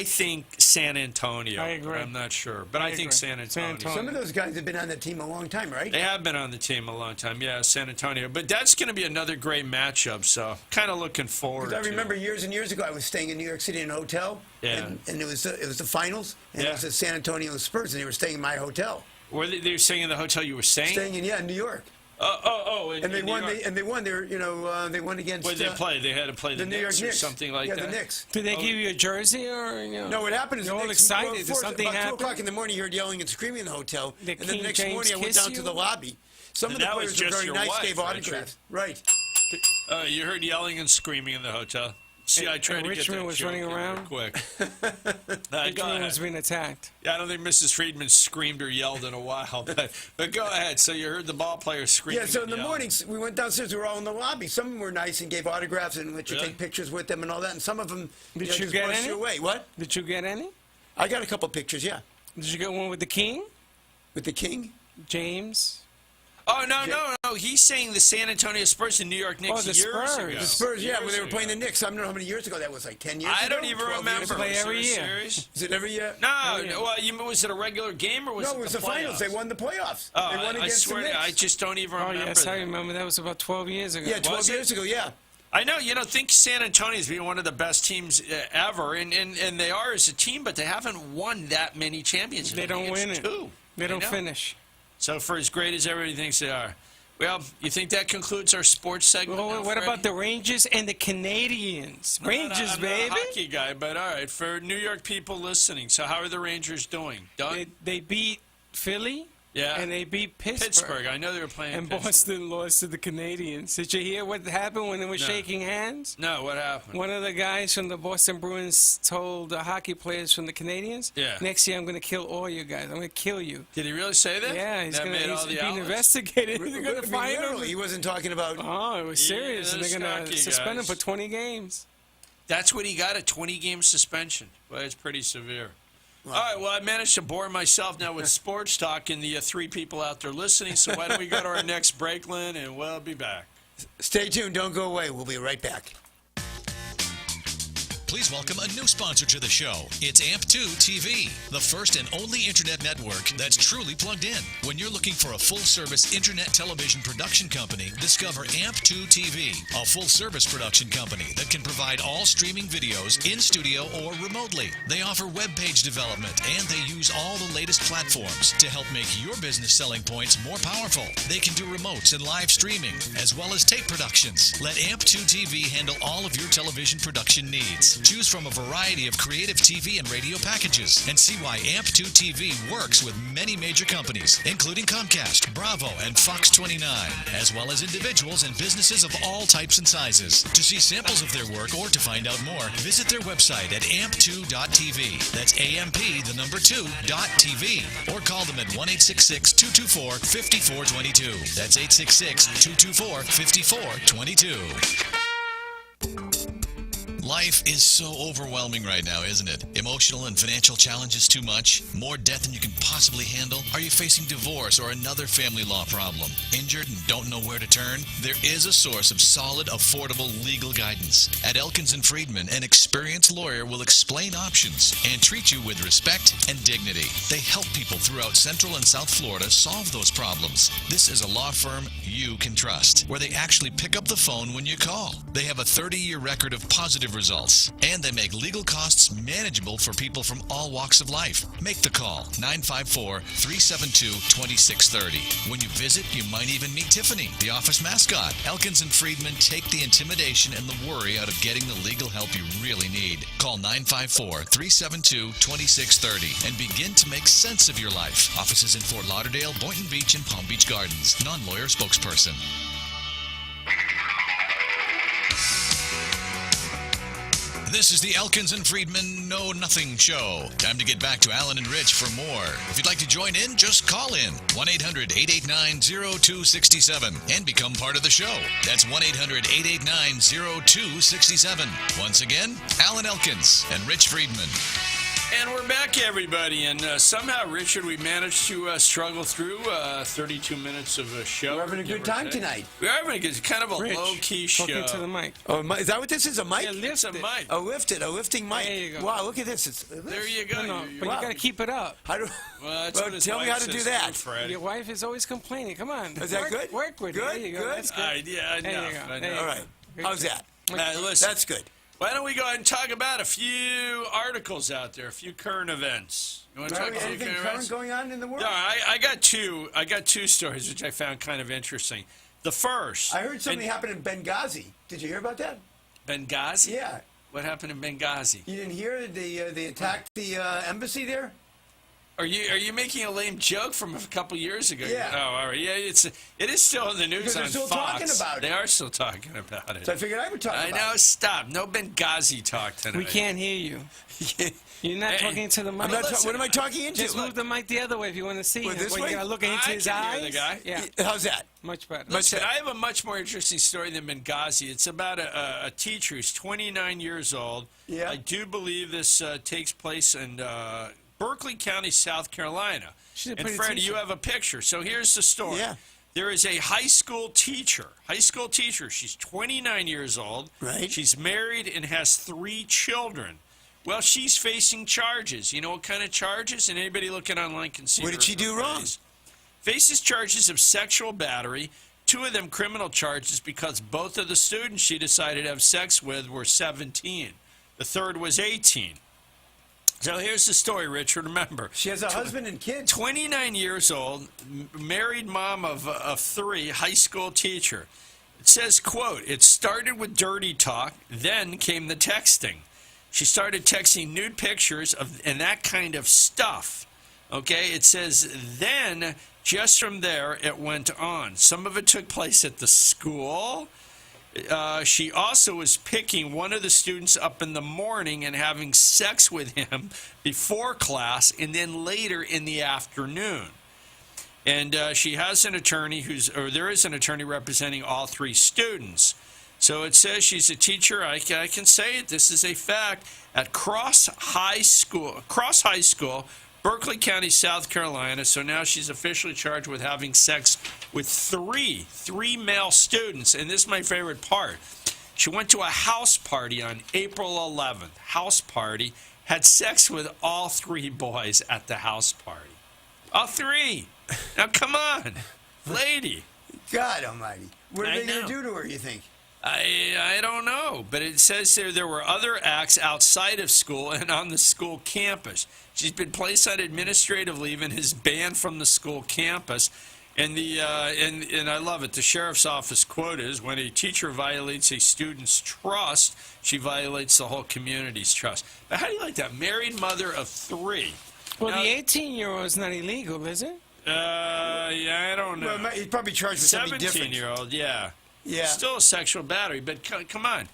[SPEAKER 2] think San Antonio.
[SPEAKER 4] I agree.
[SPEAKER 2] I'm not sure, but I think
[SPEAKER 4] agree.
[SPEAKER 2] San Antonio.
[SPEAKER 5] Some of those guys have been on the team a long time, right?
[SPEAKER 2] They have been on the team a long time, yeah, San Antonio. But that's going to be another great matchup, so kind of looking forward to
[SPEAKER 5] I remember
[SPEAKER 2] it.
[SPEAKER 5] years and years ago, I was staying in New York City in a hotel,
[SPEAKER 2] Yeah.
[SPEAKER 5] and it was the finals, and
[SPEAKER 2] Yeah.
[SPEAKER 5] it was the San Antonio Spurs, and they were staying in my hotel.
[SPEAKER 2] Were they were staying in the hotel you were staying?
[SPEAKER 5] Staying in New York.
[SPEAKER 2] In
[SPEAKER 5] They
[SPEAKER 2] New
[SPEAKER 5] won.
[SPEAKER 2] York.
[SPEAKER 5] They won. They won against.
[SPEAKER 2] What did they play? They had to play the
[SPEAKER 5] New York
[SPEAKER 2] Knicks or
[SPEAKER 5] Knicks.
[SPEAKER 2] something like that?
[SPEAKER 5] Yeah, the Knicks.
[SPEAKER 4] Did they give you a jersey or?
[SPEAKER 5] No, what happened is
[SPEAKER 4] You're
[SPEAKER 5] the
[SPEAKER 4] all
[SPEAKER 5] Knicks,
[SPEAKER 4] excited.
[SPEAKER 5] well,
[SPEAKER 4] Did
[SPEAKER 5] first,
[SPEAKER 4] something
[SPEAKER 5] about 2
[SPEAKER 4] happen?
[SPEAKER 5] o'clock in the morning, you heard yelling and screaming in the hotel.
[SPEAKER 4] Did
[SPEAKER 5] And then
[SPEAKER 4] King
[SPEAKER 5] the next
[SPEAKER 4] James
[SPEAKER 5] morning, I went
[SPEAKER 4] kiss
[SPEAKER 5] down to
[SPEAKER 4] you?
[SPEAKER 5] the lobby. Some
[SPEAKER 2] And
[SPEAKER 5] of the
[SPEAKER 2] that was
[SPEAKER 5] players were
[SPEAKER 2] just
[SPEAKER 5] very
[SPEAKER 2] your
[SPEAKER 5] nice,
[SPEAKER 2] wife,
[SPEAKER 5] gave
[SPEAKER 2] right,
[SPEAKER 5] autographs. Right.
[SPEAKER 2] You heard yelling and screaming in the hotel. See, I tried
[SPEAKER 4] and
[SPEAKER 2] to get
[SPEAKER 4] Richmond
[SPEAKER 2] that
[SPEAKER 4] was
[SPEAKER 2] joke
[SPEAKER 4] running
[SPEAKER 2] in real
[SPEAKER 4] around?
[SPEAKER 2] quick. Go
[SPEAKER 4] Richmond
[SPEAKER 2] ahead.
[SPEAKER 4] was being attacked.
[SPEAKER 2] Yeah, I don't think Mrs. Friedman screamed or yelled in a while, but go ahead. So you heard the ball players screaming.
[SPEAKER 5] Yeah, so in
[SPEAKER 2] and
[SPEAKER 5] the
[SPEAKER 2] yelling.
[SPEAKER 5] mornings, we went downstairs. We were all in the lobby. Some of them were nice and gave autographs and let you
[SPEAKER 2] Really?
[SPEAKER 5] take pictures with them and all that. And some of them
[SPEAKER 4] Did
[SPEAKER 5] just
[SPEAKER 4] you get
[SPEAKER 5] brushed
[SPEAKER 4] any?
[SPEAKER 5] you away. What?
[SPEAKER 4] Did you get any?
[SPEAKER 5] I got a couple pictures, yeah.
[SPEAKER 4] Did you get one with the King?
[SPEAKER 5] With the King?
[SPEAKER 4] James?
[SPEAKER 2] Oh, no. He's saying the San Antonio Spurs and New York Knicks
[SPEAKER 4] Oh, the
[SPEAKER 2] years
[SPEAKER 4] Spurs.
[SPEAKER 2] ago.
[SPEAKER 5] The Spurs, yeah,
[SPEAKER 2] Years
[SPEAKER 5] when they were playing the
[SPEAKER 2] ago.
[SPEAKER 5] Knicks. I don't know how many years ago that was, like 10 years ago?
[SPEAKER 2] I don't even
[SPEAKER 5] 12 years
[SPEAKER 2] remember.
[SPEAKER 5] ago?
[SPEAKER 4] Play
[SPEAKER 2] Was it
[SPEAKER 4] every
[SPEAKER 2] a
[SPEAKER 4] year.
[SPEAKER 2] series?
[SPEAKER 5] Is it every year?
[SPEAKER 2] No. Was it a regular game or was
[SPEAKER 5] No,
[SPEAKER 2] it
[SPEAKER 5] it was
[SPEAKER 2] the
[SPEAKER 5] the finals. They
[SPEAKER 2] playoffs?
[SPEAKER 5] won the playoffs.
[SPEAKER 2] Oh,
[SPEAKER 5] They won
[SPEAKER 2] I
[SPEAKER 5] against
[SPEAKER 2] swear
[SPEAKER 5] the
[SPEAKER 2] to
[SPEAKER 5] Knicks.
[SPEAKER 2] I just don't even
[SPEAKER 4] Oh,
[SPEAKER 2] remember
[SPEAKER 4] yes, I
[SPEAKER 2] that.
[SPEAKER 4] remember. That was about 12 years ago.
[SPEAKER 5] Yeah, 12
[SPEAKER 2] Was it?
[SPEAKER 5] years ago, yeah.
[SPEAKER 2] I know, think San Antonio's been one of the best teams ever, and they are as a team, but they haven't won that many championships.
[SPEAKER 4] They don't win it.
[SPEAKER 2] Two.
[SPEAKER 4] They don't
[SPEAKER 2] know.
[SPEAKER 4] finish.
[SPEAKER 2] So for as great as everybody thinks they are. Well, you think that concludes our sports segment?
[SPEAKER 4] Well,
[SPEAKER 2] now,
[SPEAKER 4] what
[SPEAKER 2] Freddie?
[SPEAKER 4] about the Rangers and the Canadians? Rangers,
[SPEAKER 2] I'm
[SPEAKER 4] baby.
[SPEAKER 2] not a hockey guy, but all right, for New York people listening, so how are the Rangers doing? Done?
[SPEAKER 4] They beat Philly.
[SPEAKER 2] Yeah.
[SPEAKER 4] And they beat
[SPEAKER 2] Pittsburgh. I know they were playing
[SPEAKER 4] And
[SPEAKER 2] Pittsburgh.
[SPEAKER 4] Boston lost to the Canadians. Did you hear what happened when they were shaking hands?
[SPEAKER 2] No, what happened?
[SPEAKER 4] One of the guys from the Boston Bruins told the hockey players from the Canadians,
[SPEAKER 2] Yeah.
[SPEAKER 4] next year I'm going to kill all you guys. I'm going to kill you.
[SPEAKER 2] Did he really say that?
[SPEAKER 4] Yeah, he's
[SPEAKER 2] that made all the
[SPEAKER 4] being
[SPEAKER 2] outlets?
[SPEAKER 4] investigated. They're going to
[SPEAKER 5] I mean,
[SPEAKER 4] find
[SPEAKER 5] literally,
[SPEAKER 4] him.
[SPEAKER 5] he wasn't talking about...
[SPEAKER 4] Oh, it was serious.
[SPEAKER 2] Yeah,
[SPEAKER 4] and they're going
[SPEAKER 2] those
[SPEAKER 4] to suspend him
[SPEAKER 2] guys.
[SPEAKER 4] for 20 games.
[SPEAKER 2] That's what he got, a 20-game suspension. Well, it's pretty severe. All right, well, I managed to bore myself now with sports talk and the three people out there listening, so why don't we go to our next break, Lynn, and we'll be back.
[SPEAKER 5] Stay tuned. Don't go away. We'll be right back.
[SPEAKER 1] Please welcome a new sponsor to the show. It's AMP2 TV, the first and only internet network that's truly plugged in. When you're looking for a full-service internet television production company, discover AMP2 TV, a full-service production company that can provide all streaming videos in studio or remotely. They offer web page development, and they use all the latest platforms to help make your business selling points more powerful. They can do remotes and live streaming, as well as tape productions. Let AMP2 TV handle all of your television production needs. Choose from a variety of creative TV and radio packages and see why AMP2 TV works with many major companies, including Comcast, Bravo, and Fox 29, as well as individuals and businesses of all types and sizes. To see samples of their work or to find out more, visit their website at amp2.tv. That's AMP2.tv. Or call them at 1-866-224-5422. That's 866-224-5422. Life is so overwhelming right now, isn't it? Emotional and financial challenges too much? More debt than you can possibly handle? Are you facing divorce or another family law problem? Injured and don't know where to turn? There is a source of solid, affordable legal guidance. At Elkins & Friedman, an experienced lawyer will explain options and treat you with respect and dignity. They help people throughout Central and South Florida solve those problems. This is a law firm you can trust, where they actually pick up the phone when you call. They have a 30-year record of positive results, and they make legal costs manageable for people from all walks of life. Make the call, 954-372-2630. When you visit, you might even meet Tiffany, the office mascot. Elkins & Friedman take the intimidation and the worry out of getting the legal help you really need. Call 954-372-2630 and begin to make sense of your life. Offices in Fort Lauderdale, Boynton Beach, and Palm Beach Gardens. Non-lawyer spokesperson. This is the Elkins & Friedman Know Nothing Show. Time to get back to Alan and Rich for more. If you'd like to join in, just call in 1-800-889-0267 and become part of the show. That's 1-800-889-0267. Once again, Alan Elkins and Rich Friedman.
[SPEAKER 2] And we're back, everybody. And somehow, Richard, we managed to struggle through 32 minutes of a show.
[SPEAKER 5] We're having a good time tonight.
[SPEAKER 2] We're having a good, kind of a
[SPEAKER 4] Rich,
[SPEAKER 2] low-key show.
[SPEAKER 4] Talking to the mic.
[SPEAKER 5] Oh, is that what this is? A mic?
[SPEAKER 4] Yeah,
[SPEAKER 2] It's a mic.
[SPEAKER 5] A lifting mic.
[SPEAKER 4] There you go.
[SPEAKER 5] Wow, look at this.
[SPEAKER 2] There you go.
[SPEAKER 4] No,
[SPEAKER 2] You-
[SPEAKER 4] but
[SPEAKER 5] wow.
[SPEAKER 4] you got to keep it up.
[SPEAKER 5] How do,
[SPEAKER 2] Well, that's what his
[SPEAKER 5] tell me
[SPEAKER 2] wife
[SPEAKER 5] how to do
[SPEAKER 2] says
[SPEAKER 5] that.
[SPEAKER 2] too, Fred.
[SPEAKER 4] Your wife is always complaining. Come on.
[SPEAKER 5] Is that good?
[SPEAKER 4] Work with
[SPEAKER 5] Good,
[SPEAKER 4] it. There you go.
[SPEAKER 5] good.
[SPEAKER 4] That's good.
[SPEAKER 2] Yeah,
[SPEAKER 4] There you
[SPEAKER 2] enough.
[SPEAKER 4] go.
[SPEAKER 2] I
[SPEAKER 4] There
[SPEAKER 2] know.
[SPEAKER 4] you
[SPEAKER 5] All right.
[SPEAKER 4] Good
[SPEAKER 5] How's
[SPEAKER 4] job.
[SPEAKER 5] that?
[SPEAKER 2] Listen,
[SPEAKER 5] That's good.
[SPEAKER 2] why don't we go ahead and talk about a few articles out there, a few current events. You want to talk about
[SPEAKER 5] Anything
[SPEAKER 2] current
[SPEAKER 5] current
[SPEAKER 2] events?
[SPEAKER 5] going on in the world?
[SPEAKER 2] No, I got two. I got two stories which I found kind of interesting. The first,
[SPEAKER 5] I heard something happened in Benghazi. Did you hear about that?
[SPEAKER 2] Benghazi.
[SPEAKER 5] Yeah.
[SPEAKER 2] What happened in Benghazi?
[SPEAKER 5] You didn't hear they attacked the embassy there?
[SPEAKER 2] Are you making a lame joke from a couple years ago?
[SPEAKER 5] Yeah.
[SPEAKER 2] Oh, all right. Yeah, it is still in the news
[SPEAKER 5] Because they're
[SPEAKER 2] on
[SPEAKER 5] still
[SPEAKER 2] Fox.
[SPEAKER 5] talking about it.
[SPEAKER 2] They are still talking about it.
[SPEAKER 5] So I figured I would talk
[SPEAKER 2] I
[SPEAKER 5] about
[SPEAKER 2] know.
[SPEAKER 5] it.
[SPEAKER 2] Stop. No Benghazi talk tonight.
[SPEAKER 4] We can't hear you. You're not
[SPEAKER 2] Hey,
[SPEAKER 4] talking to the mic.
[SPEAKER 5] I'm not
[SPEAKER 2] listen,
[SPEAKER 5] what am I talking into?
[SPEAKER 4] Just move the mic the other way if you want to see
[SPEAKER 5] Well,
[SPEAKER 4] him.
[SPEAKER 5] this
[SPEAKER 4] Well,
[SPEAKER 5] way?
[SPEAKER 4] you got to look into
[SPEAKER 2] I
[SPEAKER 4] his
[SPEAKER 2] can
[SPEAKER 4] eyes.
[SPEAKER 2] hear the guy.
[SPEAKER 4] Yeah,
[SPEAKER 5] How's that?
[SPEAKER 4] much better.
[SPEAKER 2] Listen, I have a much more interesting story than Benghazi. It's about a teacher who's 29 years old.
[SPEAKER 5] Yeah.
[SPEAKER 2] I do believe this takes place in Berkeley County, South Carolina.
[SPEAKER 4] She's a
[SPEAKER 2] And
[SPEAKER 4] pretty
[SPEAKER 2] Fred,
[SPEAKER 4] teacher.
[SPEAKER 2] you have a picture. So here's the story.
[SPEAKER 5] Yeah.
[SPEAKER 2] There is a high school teacher. She's 29 years old.
[SPEAKER 5] Right.
[SPEAKER 2] She's married and has 3 children. Well, she's facing charges. You know what kind of charges? And anybody looking online can see.
[SPEAKER 5] What did
[SPEAKER 2] her
[SPEAKER 5] she do wrong?
[SPEAKER 2] phrase. Faces charges of sexual battery. 2 of them criminal charges because both of the students she decided to have sex with were 17. The third was 18. So here's the story, Richard. Remember,
[SPEAKER 5] She has a husband and kids.
[SPEAKER 2] 29 years old, married mom of 3, high school teacher. It says, quote, "It started with dirty talk, then came the texting. She started texting nude pictures and that kind of stuff." Okay, it says, then, just from there, it went on. Some of it took place at the school. She also was picking one of the students up in the morning and having sex with him before class and then later in the afternoon. And she has an attorney there is an attorney representing all 3 students. So it says she's a teacher. I can say it. This is a fact at Cross High School, Berkeley County, South Carolina. So now she's officially charged with having sex with 3 male students. And this is my favorite part. She went to a house party on April 11th. House party. Had sex with all 3 boys at the house party. All 3. Now, come on. Lady.
[SPEAKER 5] God almighty. What are
[SPEAKER 2] I
[SPEAKER 5] they going
[SPEAKER 2] know.
[SPEAKER 5] to do to her, you think?
[SPEAKER 2] I don't know, but it says there were other acts outside of school and on the school campus. She's been placed on administrative leave and is banned from the school campus. And and I love it. The sheriff's office quote is, "When a teacher violates a student's trust, she violates the whole community's trust." But how do you like that? Married mother of 3.
[SPEAKER 4] Well,
[SPEAKER 2] Now,
[SPEAKER 4] the 18-year-old is not illegal, is it?
[SPEAKER 2] Yeah, I don't know.
[SPEAKER 5] Well, he's probably charged with something different.
[SPEAKER 2] 17-year-old, yeah.
[SPEAKER 5] Yeah.
[SPEAKER 2] Still a sexual battery, but come on.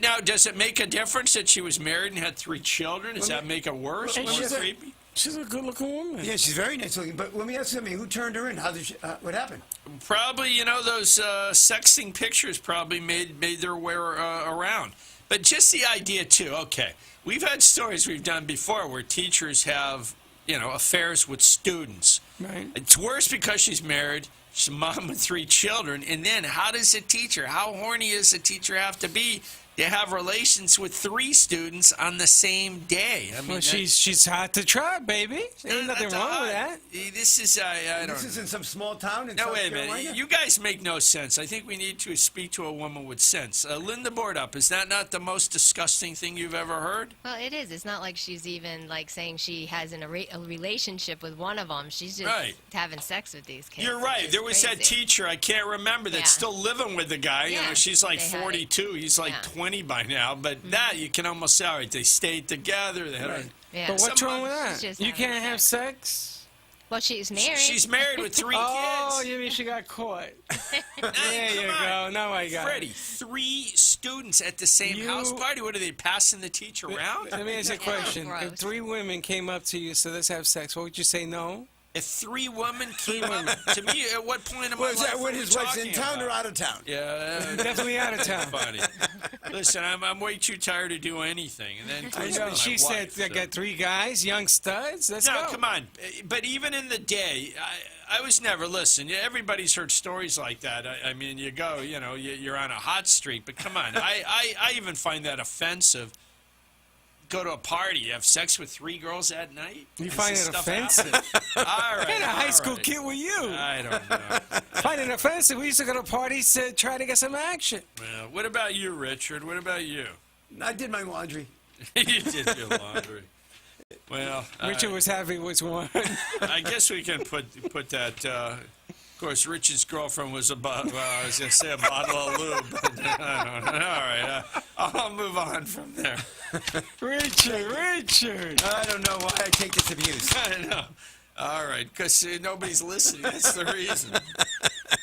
[SPEAKER 2] Now, does it make a difference that she was married and had 3 children? Does that make it worse?
[SPEAKER 4] And
[SPEAKER 2] More
[SPEAKER 4] she's
[SPEAKER 2] creepy?
[SPEAKER 4] She's a good-looking woman.
[SPEAKER 5] Yeah, she's very nice looking. But let me ask you something. Who turned her in? How did she, what happened?
[SPEAKER 2] Probably, those sexting pictures probably made their way around. But just the idea, too, okay, we've had stories we've done before where teachers have, affairs with students.
[SPEAKER 4] Right.
[SPEAKER 2] It's worse because she's married. She's a mom with 3 children. And then how does a teacher, how horny does a teacher have to be to have relations with 3 students on the same day? I mean,
[SPEAKER 4] Well, she's hot to try, baby. Ain't nothing wrong with that.
[SPEAKER 2] This is, I don't
[SPEAKER 5] This is
[SPEAKER 2] know.
[SPEAKER 5] in some small town in
[SPEAKER 2] No,
[SPEAKER 5] South
[SPEAKER 2] wait a
[SPEAKER 5] Carolina?
[SPEAKER 2] minute. You guys make no sense. I think we need to speak to a woman with sense. Linda Bordup, is that not the most disgusting thing you've ever heard?
[SPEAKER 3] Well, it is. It's not like she's even like saying she has a relationship with one of them. She's just
[SPEAKER 2] Right.
[SPEAKER 3] having sex with these kids.
[SPEAKER 2] You're
[SPEAKER 3] which
[SPEAKER 2] right.
[SPEAKER 3] is
[SPEAKER 2] There was that
[SPEAKER 3] crazy.
[SPEAKER 2] teacher, I can't remember, that's
[SPEAKER 3] Yeah.
[SPEAKER 2] still living with the guy.
[SPEAKER 3] Yeah,
[SPEAKER 2] She's like
[SPEAKER 3] they had it.
[SPEAKER 2] 42. He's like
[SPEAKER 3] Yeah.
[SPEAKER 2] 20 by now. But that, you can almost say, all right, they stayed together. They had
[SPEAKER 5] Right.
[SPEAKER 3] Yeah.
[SPEAKER 4] But what's
[SPEAKER 2] Some
[SPEAKER 4] wrong with
[SPEAKER 3] mothers
[SPEAKER 4] that?
[SPEAKER 3] just
[SPEAKER 4] You
[SPEAKER 3] having
[SPEAKER 4] can't have sex?
[SPEAKER 3] Well, she's married.
[SPEAKER 2] She's married with 3
[SPEAKER 4] Oh,
[SPEAKER 2] kids.
[SPEAKER 4] you mean she got caught?
[SPEAKER 2] Now,
[SPEAKER 4] There you
[SPEAKER 2] come on.
[SPEAKER 4] go. Now I got
[SPEAKER 2] Freddie,
[SPEAKER 4] it.
[SPEAKER 2] 3 students at the same
[SPEAKER 4] You-
[SPEAKER 2] house party. What are they passing the teacher around?
[SPEAKER 4] Let me ask you a
[SPEAKER 3] Yeah,
[SPEAKER 4] question.
[SPEAKER 3] gross.
[SPEAKER 4] If 3 women came up to you, so let's have sex, what would you say? No?
[SPEAKER 2] If 3 women came up to me, at what point in my
[SPEAKER 5] Well, is
[SPEAKER 2] life
[SPEAKER 5] that
[SPEAKER 2] are
[SPEAKER 5] when
[SPEAKER 2] we
[SPEAKER 5] his wife's in
[SPEAKER 2] talking
[SPEAKER 5] town or
[SPEAKER 2] about?
[SPEAKER 5] out of town?
[SPEAKER 2] Yeah,
[SPEAKER 4] Definitely out of town.
[SPEAKER 2] funny. Listen, I'm way too tired to do anything, and then
[SPEAKER 4] I
[SPEAKER 2] Chris
[SPEAKER 4] know.
[SPEAKER 2] my
[SPEAKER 4] She said,
[SPEAKER 2] wife,
[SPEAKER 4] I
[SPEAKER 2] so.
[SPEAKER 4] got 3 guys, young studs. Let's
[SPEAKER 2] No,
[SPEAKER 4] go.
[SPEAKER 2] come on. But even in the day, I was never, listen, everybody's heard stories like that. I mean, you go, you're on a hot streak, but come on. I even find that offensive. Go to a party, you have sex with 3 girls at night?
[SPEAKER 4] You
[SPEAKER 2] This
[SPEAKER 4] find
[SPEAKER 2] is
[SPEAKER 4] it
[SPEAKER 2] stuff
[SPEAKER 4] offensive?
[SPEAKER 2] happens. All right.
[SPEAKER 4] What kind of high
[SPEAKER 2] all
[SPEAKER 4] school
[SPEAKER 2] right.
[SPEAKER 4] kid were you?
[SPEAKER 2] I don't know.
[SPEAKER 4] Find it offensive. We used to go to parties to try to get some action.
[SPEAKER 2] Well, what about you, Richard? What about you?
[SPEAKER 5] I did my laundry.
[SPEAKER 2] You did your laundry. Well,
[SPEAKER 4] Richard was happy with one.
[SPEAKER 2] I guess we can put that. Of course, Richard's girlfriend was I was going to say a bottle of lube. But I don't know. All right, I'll move on from there.
[SPEAKER 4] Richard.
[SPEAKER 5] I don't know why I take this abuse.
[SPEAKER 2] I know. All right, because nobody's listening. That's the reason.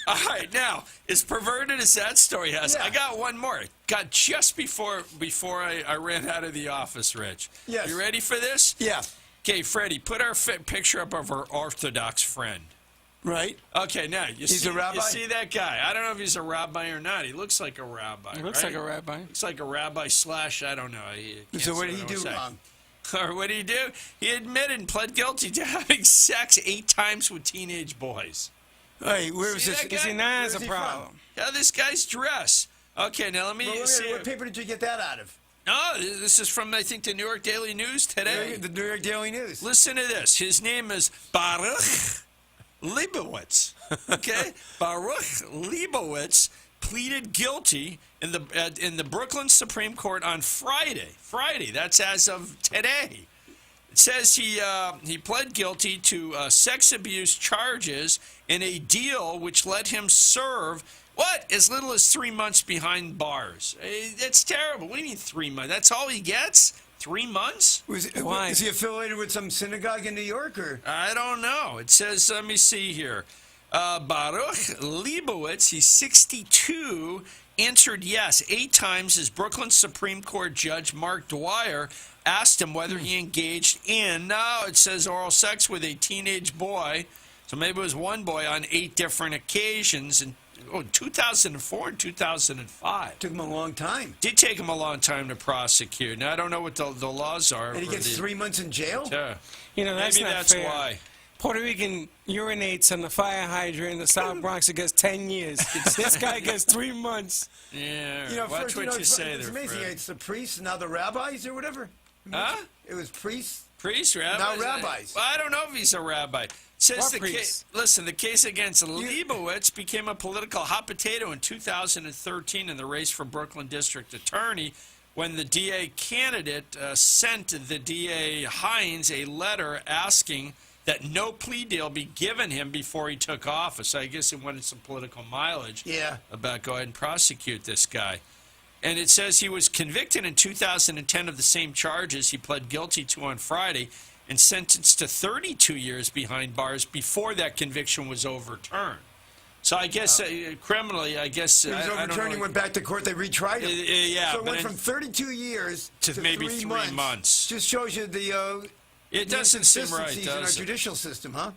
[SPEAKER 2] All right, now, as perverted as that story has,
[SPEAKER 5] Yeah.
[SPEAKER 2] I got one more. Got just before I ran out of the office, Rich.
[SPEAKER 5] Yes.
[SPEAKER 2] You ready for this?
[SPEAKER 5] Yeah.
[SPEAKER 2] Okay, Freddie, put our picture up of our Orthodox friend.
[SPEAKER 5] Right?
[SPEAKER 2] Okay, now,
[SPEAKER 5] He's a rabbi?
[SPEAKER 2] You see that guy? I don't know if he's a rabbi or not. He looks like a rabbi,
[SPEAKER 4] He looks
[SPEAKER 2] right?
[SPEAKER 4] like a rabbi.
[SPEAKER 2] Looks like a rabbi / I don't know.
[SPEAKER 5] So what did he do wrong?
[SPEAKER 2] Or what did he do? He admitted and pled guilty to having sex 8 times with teenage boys.
[SPEAKER 5] Hey, where was
[SPEAKER 2] See
[SPEAKER 5] this?
[SPEAKER 2] that guy?
[SPEAKER 4] See, now
[SPEAKER 5] Where's
[SPEAKER 4] there's a
[SPEAKER 5] he from?
[SPEAKER 4] problem.
[SPEAKER 2] How this guy's dressed. Okay, now let me see.
[SPEAKER 5] What paper did you get that out of?
[SPEAKER 2] No, this is from, I think, the New York Daily News today.
[SPEAKER 5] The New York Daily News.
[SPEAKER 2] Listen to this. His name is Baruch Leibowitz. Okay? Baruch Leibowitz pleaded guilty in the Brooklyn Supreme Court on Friday. Friday. That's as of today. It says he pled guilty to sex abuse charges in a deal which let him serve as little as 3 months behind bars. That's terrible. What do you mean 3 months? That's all he gets? 3 months?
[SPEAKER 4] Why?
[SPEAKER 5] Is he affiliated with some synagogue in New York, or?
[SPEAKER 2] I don't know. It says, let me see here. Baruch Leibowitz, he's 62, answered yes 8 times as Brooklyn Supreme Court Judge Mark Dwyer asked him whether he engaged in, it says oral sex with a teenage boy. So maybe it was one boy on 8 different occasions in 2004 and 2005.
[SPEAKER 5] Took him a long time.
[SPEAKER 2] Did take him a long time to prosecute. Now, I don't know what the laws are.
[SPEAKER 5] And he
[SPEAKER 2] for
[SPEAKER 5] gets
[SPEAKER 2] the-
[SPEAKER 5] 3 months in jail?
[SPEAKER 2] Yeah.
[SPEAKER 4] That's
[SPEAKER 2] Maybe
[SPEAKER 4] not
[SPEAKER 2] that's
[SPEAKER 4] fair.
[SPEAKER 2] why.
[SPEAKER 4] Puerto Rican urinates on the fire hydrant in the South Bronx. It gets 10 years. This guy gets 3 months.
[SPEAKER 2] Yeah, watch
[SPEAKER 5] first,
[SPEAKER 2] what you say
[SPEAKER 5] it's
[SPEAKER 2] there,
[SPEAKER 5] amazing.
[SPEAKER 2] Fred.
[SPEAKER 5] It's the priests, now the rabbis or whatever.
[SPEAKER 2] Huh?
[SPEAKER 5] It was priests.
[SPEAKER 2] Priest, rabbis?
[SPEAKER 5] Now rabbis.
[SPEAKER 2] Well, I don't know if he's a rabbi. It says
[SPEAKER 4] What
[SPEAKER 2] the
[SPEAKER 4] priest?
[SPEAKER 2] listen, the case against Leibowitz became a political hot potato in 2013 in the race for Brooklyn District Attorney when the DA candidate sent the DA Hines a letter asking that no plea deal be given him before he took office. I guess he wanted some political mileage about go ahead and prosecute this guy. And it says he was convicted in 2010 of the same charges he pled guilty to on Friday and sentenced to 32 years behind bars before that conviction was overturned. So I guess criminally, I guess
[SPEAKER 5] it was overturned. He went back to court. They retried him.
[SPEAKER 2] Yeah,
[SPEAKER 5] so it went from 32 years to
[SPEAKER 2] maybe 3 months.
[SPEAKER 5] Just shows you the
[SPEAKER 2] it doesn't seem right, does
[SPEAKER 5] in our judicial system, huh?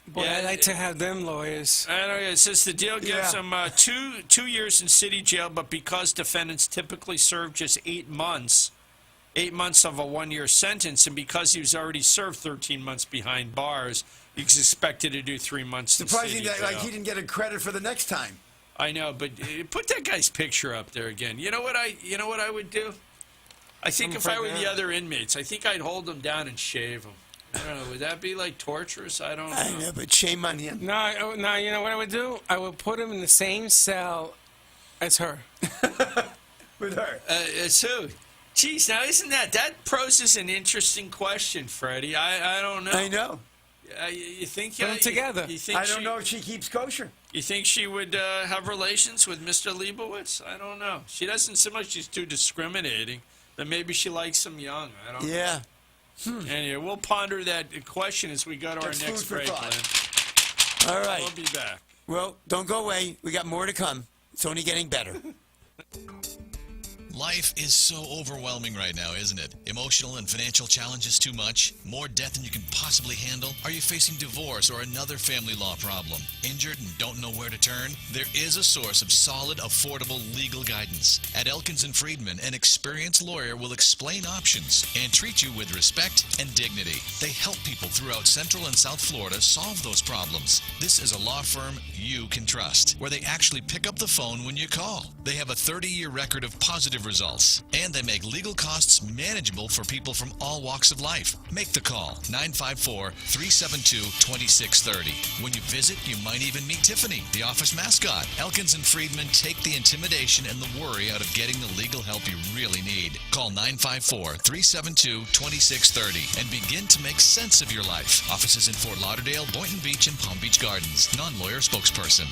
[SPEAKER 4] Boy, I like to have them lawyers.
[SPEAKER 2] I know. It says the deal gives him 2 years in city jail, but because defendants typically serve just 8 months, 8 months of a 1-year sentence, and because he was already served 13 months behind bars, he's expected to do 3 months.
[SPEAKER 5] Surprising that he didn't get a credit for the next time.
[SPEAKER 2] I know, but put that guy's picture up there again. You know what I would do? I think if I were the other inmates, I think I'd hold him down and shave him. I don't know. Would that be like torturous? I don't know.
[SPEAKER 5] I know, but shame on him.
[SPEAKER 4] No, you know what I would do? I would put him in the same cell as her.
[SPEAKER 5] With her?
[SPEAKER 2] It's who? Geez, now isn't that poses an interesting question, Freddie? I don't know.
[SPEAKER 5] I know.
[SPEAKER 2] You think
[SPEAKER 4] put them together?
[SPEAKER 2] You think
[SPEAKER 5] I don't know if she keeps kosher.
[SPEAKER 2] You think she would have relations with Mr. Leibowitz? I don't know. She doesn't seem like she's too discriminating. Then maybe she likes him young. I don't know.
[SPEAKER 5] Yeah.
[SPEAKER 2] Anyway, we'll ponder that question as we go to our next break, Lynn.
[SPEAKER 5] All right.
[SPEAKER 2] We'll be back.
[SPEAKER 5] Well, don't go away. We got more to come. It's only getting better.
[SPEAKER 1] Life is so overwhelming right now, isn't it? Emotional and financial challenges too much? More debt than you can possibly handle? Are you facing divorce or another family law problem? Injured and don't know where to turn? There is a source of solid, affordable legal guidance. At Elkins & Friedman, an experienced lawyer will explain options and treat you with respect and dignity. They help people throughout Central and South Florida solve those problems. This is a law firm you can trust, where they actually pick up the phone when you call. They have a 30-year record of positive results, and they make legal costs manageable for people from all walks of life. Make the call, 954-372-2630. When you visit, you might even meet Tiffany, the office mascot. Elkins & Friedman take the intimidation and the worry out of getting the legal help you really need. Call 954-372-2630 and begin to make sense of your life. Offices in Fort Lauderdale, Boynton Beach, and Palm Beach Gardens. Non-lawyer spokesperson.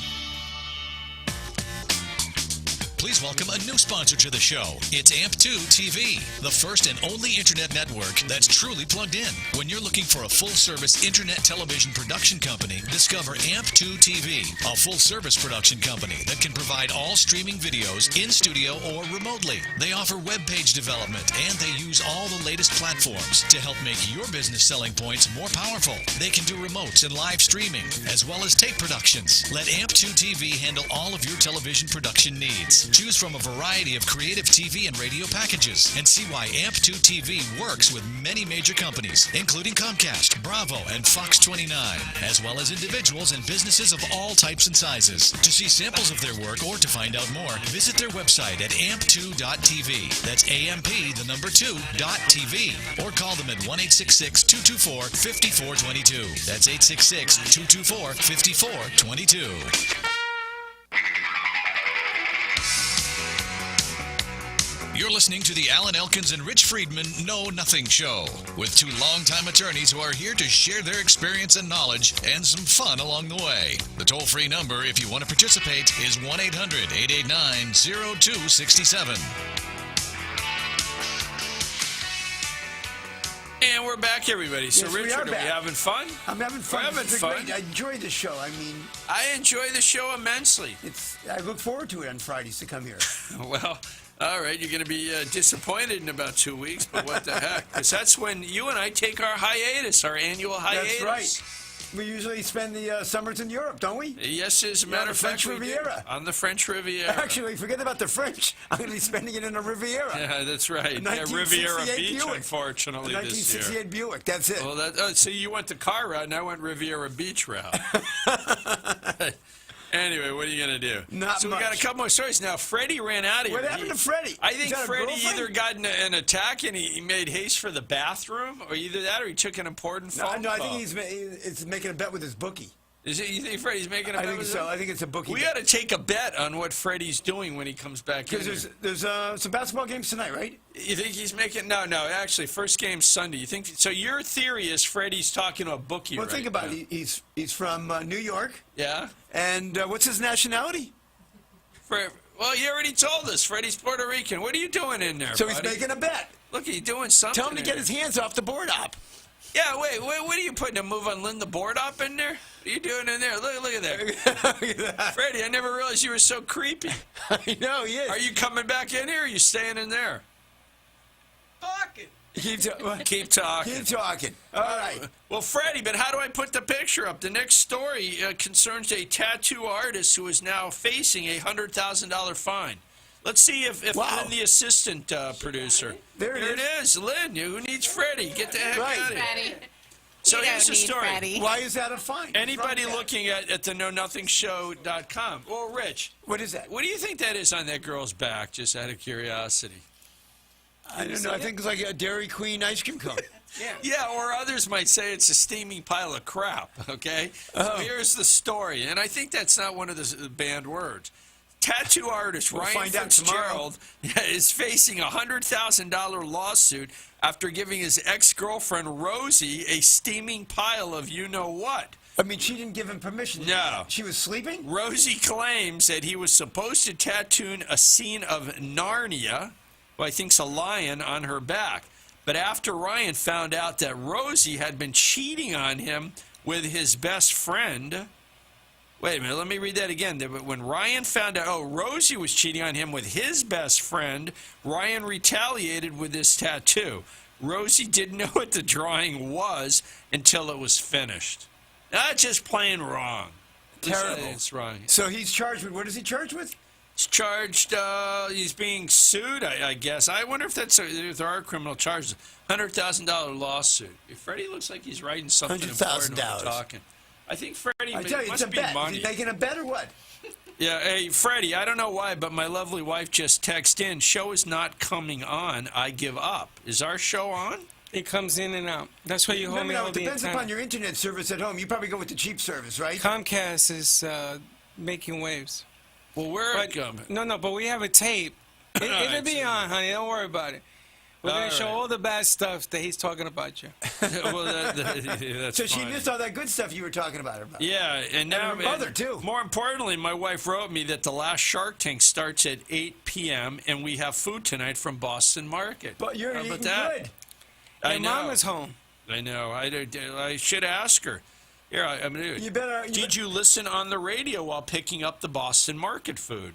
[SPEAKER 1] Please welcome a new sponsor to the show. It's AMP2 TV, the first and only internet network that's truly plugged in. When you're looking for a full-service internet television production company, discover AMP2 TV, a full-service production company that can provide all streaming videos in studio or remotely. They offer web page development, and they use all the latest platforms to help make your business selling points more powerful. They can do remotes and live streaming, as well as tape productions. Let AMP2 TV handle all of your television production needs. Choose from a variety of creative TV and radio packages and see why AMP2 TV works with many major companies, including Comcast, Bravo, and Fox 29, as well as individuals and businesses of all types and sizes. To see samples of their work or to find out more, visit their website at amp2.tv. That's AMP2.tv. Or call them at 1-866-224-5422. That's 866-224-5422. You're listening to the Alan Elkins and Rich Friedman Know Nothing Show, with two longtime attorneys who are here to share their experience and knowledge and some fun along the way. The toll-free number, if you want to participate, is 1-800-889-0267.
[SPEAKER 2] And we're back, everybody. So,
[SPEAKER 5] yes,
[SPEAKER 2] Richard, are we having fun?
[SPEAKER 5] I'm having fun.
[SPEAKER 2] We're having fun.
[SPEAKER 5] Great. I enjoy the show.
[SPEAKER 2] I enjoy the show immensely.
[SPEAKER 5] I look forward to it on Fridays to come here.
[SPEAKER 2] Well, all right, you're going to be disappointed in about 2 weeks, but what the heck? Because that's when you and I take our hiatus, our annual hiatus.
[SPEAKER 5] That's right. We usually spend the summers in Europe, don't we?
[SPEAKER 2] Yes, as a matter of fact,
[SPEAKER 5] French Riviera.
[SPEAKER 2] On the French Riviera.
[SPEAKER 5] Actually, forget about the French. I'm going to be spending it in a Riviera.
[SPEAKER 2] Yeah, that's right. Riviera Beach,
[SPEAKER 5] Buick.
[SPEAKER 2] Unfortunately, this year.
[SPEAKER 5] 1968 Buick, that's it.
[SPEAKER 2] Well, so you went the car route, and I went Riviera Beach route. Anyway, what are you going to do?
[SPEAKER 5] Not
[SPEAKER 2] so
[SPEAKER 5] much.
[SPEAKER 2] We got a couple more stories. Now, Freddie ran out of here.
[SPEAKER 5] What happened to Freddie?
[SPEAKER 2] I think Freddie either got in an attack and he made haste for the bathroom, or either that or he took an important phone call.
[SPEAKER 5] No, I think he's making a bet with his bookie.
[SPEAKER 2] Is it? You think Freddie's making a bet?
[SPEAKER 5] I think
[SPEAKER 2] with
[SPEAKER 5] so.
[SPEAKER 2] him?
[SPEAKER 5] I think it's a bookie.
[SPEAKER 2] We got to take a bet on what Freddie's doing when he comes back in.
[SPEAKER 5] Because there's some basketball games tonight, right?
[SPEAKER 2] You think he's making? No. Actually, first game's Sunday. You think? So your theory is Freddie's talking to a bookie.
[SPEAKER 5] Well,
[SPEAKER 2] right
[SPEAKER 5] think about
[SPEAKER 2] now.
[SPEAKER 5] it. He's from New York.
[SPEAKER 2] Yeah.
[SPEAKER 5] And what's his nationality?
[SPEAKER 2] Well, you already told us. Freddie's Puerto Rican. What are you doing in there?
[SPEAKER 5] So
[SPEAKER 2] buddy?
[SPEAKER 5] he's making a bet.
[SPEAKER 2] Look, he's doing something.
[SPEAKER 5] Tell him to get his hands off the board op.
[SPEAKER 2] Yeah, wait. What are you putting a move on Linda Boardop in there? What are you doing in there? Look at that.
[SPEAKER 5] Look at that.
[SPEAKER 2] Freddie, I never realized you were so creepy.
[SPEAKER 5] I know, he is.
[SPEAKER 2] Are you coming back in here or are you staying in there?
[SPEAKER 4] Talking.
[SPEAKER 2] Keep talking.
[SPEAKER 5] Keep talking. All right.
[SPEAKER 2] Well, Freddie, but how do I put the picture up? The next story concerns a tattoo artist who is now facing a $100,000 fine. Let's see if
[SPEAKER 5] Wow.
[SPEAKER 2] Lynn, the assistant producer.
[SPEAKER 5] There it
[SPEAKER 2] is. Lynn, who needs Freddie? Get the heck
[SPEAKER 5] Right.
[SPEAKER 2] out of here.
[SPEAKER 6] Freddie.
[SPEAKER 2] So
[SPEAKER 6] You
[SPEAKER 2] here's
[SPEAKER 6] don't
[SPEAKER 2] the
[SPEAKER 6] need
[SPEAKER 2] story.
[SPEAKER 6] Freddie.
[SPEAKER 5] Why is that a fine?
[SPEAKER 2] Anybody
[SPEAKER 5] What's wrong with
[SPEAKER 2] looking at the KnowNothingShow.com. Well, Rich,
[SPEAKER 5] that? What is that?
[SPEAKER 2] what do you think that is on that girl's back, just out of curiosity?
[SPEAKER 5] I don't know. I think it's like a Dairy Queen ice cream cone.
[SPEAKER 2] Yeah, or others might say it's a steaming pile of crap, okay? So here's the story, and I think that's not one of the banned words. Tattoo artist
[SPEAKER 5] We'll
[SPEAKER 2] Ryan
[SPEAKER 5] find out tomorrow.
[SPEAKER 2] Fitzgerald is facing a $100,000 lawsuit after giving his ex-girlfriend Rosie a steaming pile of you-know-what.
[SPEAKER 5] I mean, she didn't give him permission.
[SPEAKER 2] No.
[SPEAKER 5] She was sleeping?
[SPEAKER 2] Rosie claims that he was supposed to tattoo a scene of Narnia, who I think's a lion, on her back. But after Ryan found out that Rosie had been cheating on him with his best friend... Wait a minute, let me read that again. When Ryan found out, Rosie was cheating on him with his best friend, Ryan retaliated with this tattoo. Rosie didn't know what the drawing was until it was finished. That's just plain wrong.
[SPEAKER 5] Terrible.
[SPEAKER 2] It's wrong.
[SPEAKER 5] So he's charged with, what is he charged with?
[SPEAKER 2] He's charged, he's being sued, I guess. I wonder if if there are criminal charges. $100,000 lawsuit. Freddie looks like he's writing something important when we're talking. I think Freddie
[SPEAKER 5] I tell you, it's
[SPEAKER 2] must
[SPEAKER 5] a
[SPEAKER 2] be
[SPEAKER 5] bet.
[SPEAKER 2] money.
[SPEAKER 5] Is he making a bet or what?
[SPEAKER 2] Yeah, hey, Freddie, I don't know why, but my lovely wife just texted in, show is not coming on, I give up. Is our show on?
[SPEAKER 4] It comes in and out. That's why you hold
[SPEAKER 5] Remember
[SPEAKER 4] me
[SPEAKER 5] now,
[SPEAKER 4] all
[SPEAKER 5] it
[SPEAKER 4] the
[SPEAKER 5] depends
[SPEAKER 4] time.
[SPEAKER 5] upon your internet service at home. You probably go with the cheap service, right?
[SPEAKER 4] Comcast is making waves.
[SPEAKER 2] Well, where
[SPEAKER 4] But,
[SPEAKER 2] it coming?
[SPEAKER 4] no, but we have a tape. It'll be on, honey. Don't worry about it. We're going
[SPEAKER 2] All
[SPEAKER 4] to show
[SPEAKER 2] right.
[SPEAKER 4] all the bad stuff that he's talking about you.
[SPEAKER 2] Well, that's
[SPEAKER 5] So she
[SPEAKER 2] fine.
[SPEAKER 5] missed all that good stuff you were talking about her about.
[SPEAKER 2] Yeah, and now
[SPEAKER 5] her mother, too.
[SPEAKER 2] More importantly, my wife wrote me that the last Shark Tank starts at 8 p.m. and we have food tonight from Boston Market.
[SPEAKER 5] But you're
[SPEAKER 2] How
[SPEAKER 5] eating
[SPEAKER 2] about that?
[SPEAKER 5] good.
[SPEAKER 2] I
[SPEAKER 4] Your
[SPEAKER 2] know.
[SPEAKER 4] mom is home.
[SPEAKER 2] I know. I should ask her. Here, I'm gonna do it.
[SPEAKER 5] You better.
[SPEAKER 2] Did you listen on the radio while picking up the Boston Market food?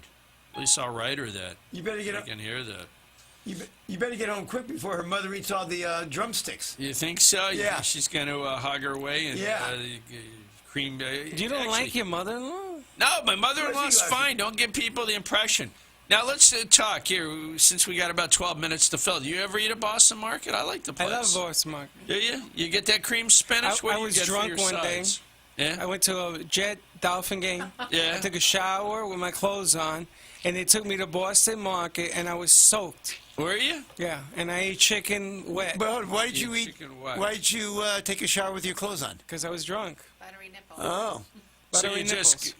[SPEAKER 2] At least I'll write her that.
[SPEAKER 5] You better get
[SPEAKER 2] I
[SPEAKER 5] up.
[SPEAKER 2] can hear that.
[SPEAKER 5] You better get home quick before her mother eats all the drumsticks.
[SPEAKER 2] You think so? You
[SPEAKER 5] Yeah.
[SPEAKER 2] think she's going to hug her way and
[SPEAKER 5] Yeah.
[SPEAKER 2] cream.
[SPEAKER 4] You don't like your mother-in-law?
[SPEAKER 2] No, my mother-in-law's
[SPEAKER 5] Of course he
[SPEAKER 2] fine. Don't give people the impression. Now let's talk here. Since we got about 12 minutes to fill, do you ever eat at Boston Market? I like the
[SPEAKER 4] I
[SPEAKER 2] place.
[SPEAKER 4] love Boston Market.
[SPEAKER 2] Do you? You get that cream spinach? What
[SPEAKER 4] I
[SPEAKER 2] do you
[SPEAKER 4] was
[SPEAKER 2] get for
[SPEAKER 4] drunk
[SPEAKER 2] your
[SPEAKER 4] one day.
[SPEAKER 2] sides? Yeah.
[SPEAKER 4] I went to a Jet Dolphin game.
[SPEAKER 2] Yeah.
[SPEAKER 4] I took a shower with my clothes on, and they took me to Boston Market, and I was soaked.
[SPEAKER 2] Were you?
[SPEAKER 4] Yeah, and I ate chicken wet
[SPEAKER 5] But why did you
[SPEAKER 2] Eat
[SPEAKER 5] eat?
[SPEAKER 2] chicken what?
[SPEAKER 5] Why did you take a shower with your clothes on?
[SPEAKER 4] because I was drunk.
[SPEAKER 6] Buttery nipple.
[SPEAKER 5] Oh,
[SPEAKER 2] So
[SPEAKER 4] Buttery
[SPEAKER 2] you
[SPEAKER 4] nipples.
[SPEAKER 2] just.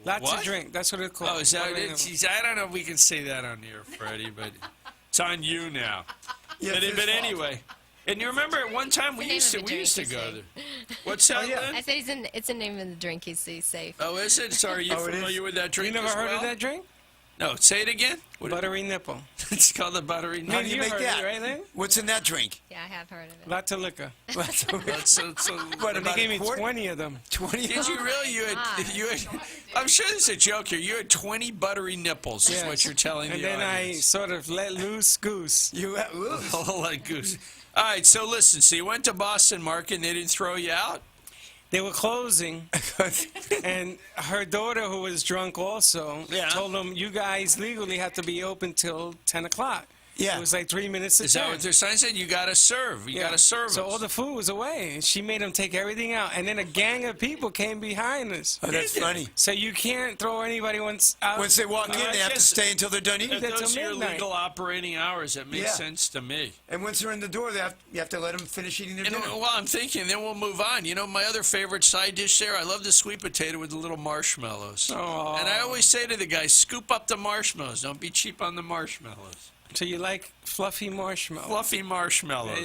[SPEAKER 4] Lots
[SPEAKER 2] What?
[SPEAKER 4] of drink. That's what it's called.
[SPEAKER 2] Oh, is that
[SPEAKER 4] Buttery
[SPEAKER 2] it?
[SPEAKER 4] nipples.
[SPEAKER 2] Geez, I don't know if we can say that on here, Freddie, but it's on you now.
[SPEAKER 5] yeah.
[SPEAKER 2] But,
[SPEAKER 5] it's
[SPEAKER 2] but
[SPEAKER 5] his fault.
[SPEAKER 2] anyway, and you remember at one time we
[SPEAKER 3] the name
[SPEAKER 2] used
[SPEAKER 3] of
[SPEAKER 2] to
[SPEAKER 3] the
[SPEAKER 2] we used to
[SPEAKER 3] drink,
[SPEAKER 2] go
[SPEAKER 3] you
[SPEAKER 2] there. What's that,
[SPEAKER 5] yeah.
[SPEAKER 2] Lynn?
[SPEAKER 3] I said it's the name of the drink. He's safe.
[SPEAKER 2] Oh, is it? So are you
[SPEAKER 5] Oh, it is?
[SPEAKER 2] familiar with that drink?
[SPEAKER 4] You never
[SPEAKER 2] as
[SPEAKER 4] heard
[SPEAKER 2] well?
[SPEAKER 4] of that drink?
[SPEAKER 2] No, say it again. What
[SPEAKER 4] Buttery nipple.
[SPEAKER 2] It's called the buttery.
[SPEAKER 5] How do you make
[SPEAKER 4] heard
[SPEAKER 5] that?
[SPEAKER 4] it, right, Lynn?
[SPEAKER 5] What's in that drink?
[SPEAKER 3] Yeah, I have heard of it.
[SPEAKER 4] Lots of liquor.
[SPEAKER 2] That's
[SPEAKER 5] What
[SPEAKER 4] And they
[SPEAKER 5] about
[SPEAKER 4] gave
[SPEAKER 5] a
[SPEAKER 4] me
[SPEAKER 5] quart?
[SPEAKER 4] 20 of them.
[SPEAKER 5] 20.
[SPEAKER 2] Did you really? You had. I'm sure this is a joke here. You had 20 buttery nipples. Is
[SPEAKER 4] Yes.
[SPEAKER 2] what you're telling
[SPEAKER 4] And
[SPEAKER 2] the
[SPEAKER 4] then I
[SPEAKER 2] audience.
[SPEAKER 4] sort of let loose goose.
[SPEAKER 5] You
[SPEAKER 2] Oh, like goose. All right. So listen. So you went to Boston Market and they didn't throw you out.
[SPEAKER 4] They were closing, and her daughter, who was drunk also,
[SPEAKER 2] Yeah.
[SPEAKER 4] told them, you guys legally have to be open till 10 o'clock.
[SPEAKER 5] Yeah.
[SPEAKER 4] It was like 3 minutes to
[SPEAKER 2] Is
[SPEAKER 4] 10.
[SPEAKER 2] that what their sign said? You got to serve. You got to serve
[SPEAKER 4] So
[SPEAKER 2] us.
[SPEAKER 4] all the food was away, and she made them take everything out. And then a gang of people came behind us.
[SPEAKER 5] Oh, that's funny.
[SPEAKER 4] So you can't throw anybody out.
[SPEAKER 5] Once they walk in, they have to
[SPEAKER 2] guess-
[SPEAKER 5] stay until they're done
[SPEAKER 2] If
[SPEAKER 5] eating.
[SPEAKER 4] That's
[SPEAKER 2] those are your
[SPEAKER 4] midnight.
[SPEAKER 2] legal operating hours, that makes
[SPEAKER 5] Yeah.
[SPEAKER 2] sense to me.
[SPEAKER 5] And once they're in the door, you have to let them finish eating their
[SPEAKER 2] And
[SPEAKER 5] dinner.
[SPEAKER 2] well, I'm thinking, then we'll move on. You know, my other favorite side dish there, I love the sweet potato with the little marshmallows.
[SPEAKER 4] Aw.
[SPEAKER 2] And I always say to the guys, scoop up the marshmallows. Don't be cheap on the marshmallows.
[SPEAKER 4] So you like fluffy marshmallow.
[SPEAKER 2] Fluffy marshmallows.
[SPEAKER 4] There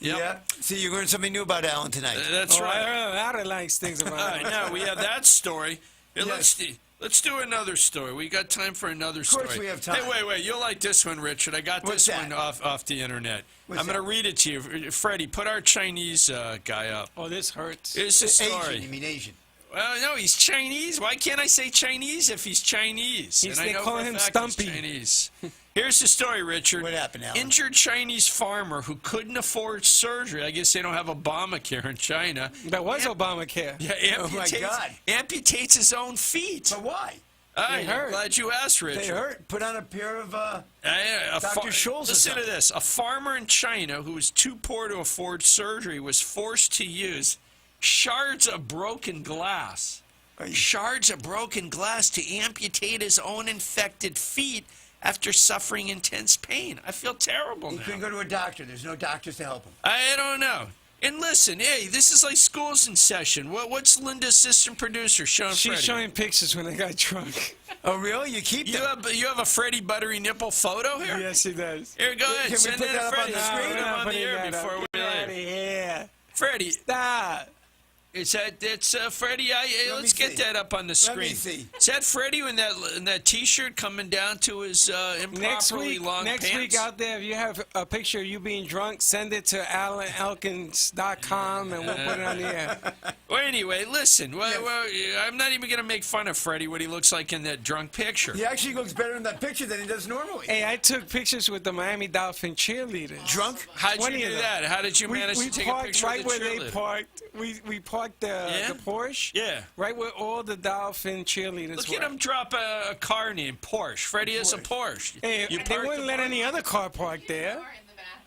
[SPEAKER 4] you go.
[SPEAKER 2] Yep.
[SPEAKER 5] Yeah. See, you learned something new about Alan tonight.
[SPEAKER 2] That's
[SPEAKER 4] I
[SPEAKER 2] right.
[SPEAKER 4] heard a lot of nice things about
[SPEAKER 2] All right,
[SPEAKER 4] it.
[SPEAKER 2] now we have that story. Hey,
[SPEAKER 5] Yes.
[SPEAKER 2] let's do another story. We got time for another story.
[SPEAKER 5] course we have time.
[SPEAKER 2] Hey, wait. You'll like this one, Richard. I got
[SPEAKER 5] What's
[SPEAKER 2] this
[SPEAKER 5] that?
[SPEAKER 2] one off the internet.
[SPEAKER 5] What's
[SPEAKER 2] I'm going to
[SPEAKER 5] that?
[SPEAKER 2] read it to you. Freddie, put our Chinese guy up.
[SPEAKER 4] Oh, this hurts.
[SPEAKER 2] Here's the
[SPEAKER 5] Asian,
[SPEAKER 2] story.
[SPEAKER 5] you mean Asian.
[SPEAKER 2] Well, no, he's Chinese. Why can't I say Chinese if he's Chinese?
[SPEAKER 4] They
[SPEAKER 2] know
[SPEAKER 4] call
[SPEAKER 2] for a
[SPEAKER 4] him
[SPEAKER 2] fact he's
[SPEAKER 4] Stumpy.
[SPEAKER 2] Chinese. Here's the story, Richard.
[SPEAKER 5] What happened, Alan?
[SPEAKER 2] Injured Chinese farmer who couldn't afford surgery. I guess they don't have Obamacare in China.
[SPEAKER 4] That was Obamacare.
[SPEAKER 2] Yeah,
[SPEAKER 5] Oh, my God.
[SPEAKER 2] amputates his own feet.
[SPEAKER 5] But why?
[SPEAKER 2] I'm
[SPEAKER 4] hurt.
[SPEAKER 2] glad you asked, Richard.
[SPEAKER 5] They hurt. Put on a pair of.
[SPEAKER 2] Dr.
[SPEAKER 5] Scholl's or
[SPEAKER 2] Listen to
[SPEAKER 5] something.
[SPEAKER 2] this. A farmer in China who was too poor to afford surgery was forced to use shards of broken glass. Shards of broken glass to amputate his own infected feet after suffering intense pain. I feel terrible
[SPEAKER 5] He
[SPEAKER 2] now.
[SPEAKER 5] couldn't go to a doctor. There's no doctors to help him.
[SPEAKER 2] I don't know. And listen, hey, this is like school's in session. What's Linda's assistant producer showing
[SPEAKER 4] She's
[SPEAKER 2] Freddie?
[SPEAKER 4] showing pictures when they got drunk.
[SPEAKER 5] Oh, really? You keep
[SPEAKER 2] You
[SPEAKER 5] them?
[SPEAKER 2] have a Freddie buttery nipple photo here?
[SPEAKER 4] Yes, she does.
[SPEAKER 2] Here, go ahead.
[SPEAKER 5] Can we
[SPEAKER 2] Send
[SPEAKER 5] put
[SPEAKER 2] that
[SPEAKER 5] that
[SPEAKER 2] to
[SPEAKER 5] up on
[SPEAKER 2] Freddie.
[SPEAKER 5] the
[SPEAKER 2] Let's
[SPEAKER 5] screen?
[SPEAKER 2] put him on the air before we
[SPEAKER 4] Get
[SPEAKER 2] leave.
[SPEAKER 4] here.
[SPEAKER 2] Freddie,
[SPEAKER 4] Stop.
[SPEAKER 2] it's Freddie. Let's
[SPEAKER 5] me
[SPEAKER 2] get
[SPEAKER 5] see.
[SPEAKER 2] that up on the
[SPEAKER 5] Let me
[SPEAKER 2] screen.
[SPEAKER 5] see.
[SPEAKER 2] Is that Freddie in that T-shirt coming down to his improperly long
[SPEAKER 4] next
[SPEAKER 2] pants?
[SPEAKER 4] week out there, if you have a picture of you being drunk, send it to AlanElkins.com and we'll put it on the air.
[SPEAKER 2] Well, anyway, listen. Well, I'm not even going to make fun of Freddie, what he looks like in that drunk picture.
[SPEAKER 5] He actually looks better in that picture than he does normally.
[SPEAKER 4] Hey, I took pictures with the Miami Dolphin cheerleaders.
[SPEAKER 5] Drunk?
[SPEAKER 2] How'd
[SPEAKER 4] 20
[SPEAKER 2] you
[SPEAKER 4] of
[SPEAKER 2] do
[SPEAKER 4] them.
[SPEAKER 2] that? How did you manage
[SPEAKER 4] we
[SPEAKER 2] to take a
[SPEAKER 4] parked
[SPEAKER 2] picture
[SPEAKER 4] right
[SPEAKER 2] of the
[SPEAKER 4] where they
[SPEAKER 2] cheerleader?
[SPEAKER 4] parked. We parked the Porsche.
[SPEAKER 2] Yeah.
[SPEAKER 4] Right where all the Dolphin cheerleaders
[SPEAKER 2] Look
[SPEAKER 4] were.
[SPEAKER 2] at him drop a car named Porsche. Freddie has a Porsche.
[SPEAKER 4] Hey,
[SPEAKER 2] You
[SPEAKER 4] they
[SPEAKER 2] parked
[SPEAKER 4] wouldn't
[SPEAKER 2] the
[SPEAKER 4] let
[SPEAKER 2] Porsche?
[SPEAKER 4] any other car park there.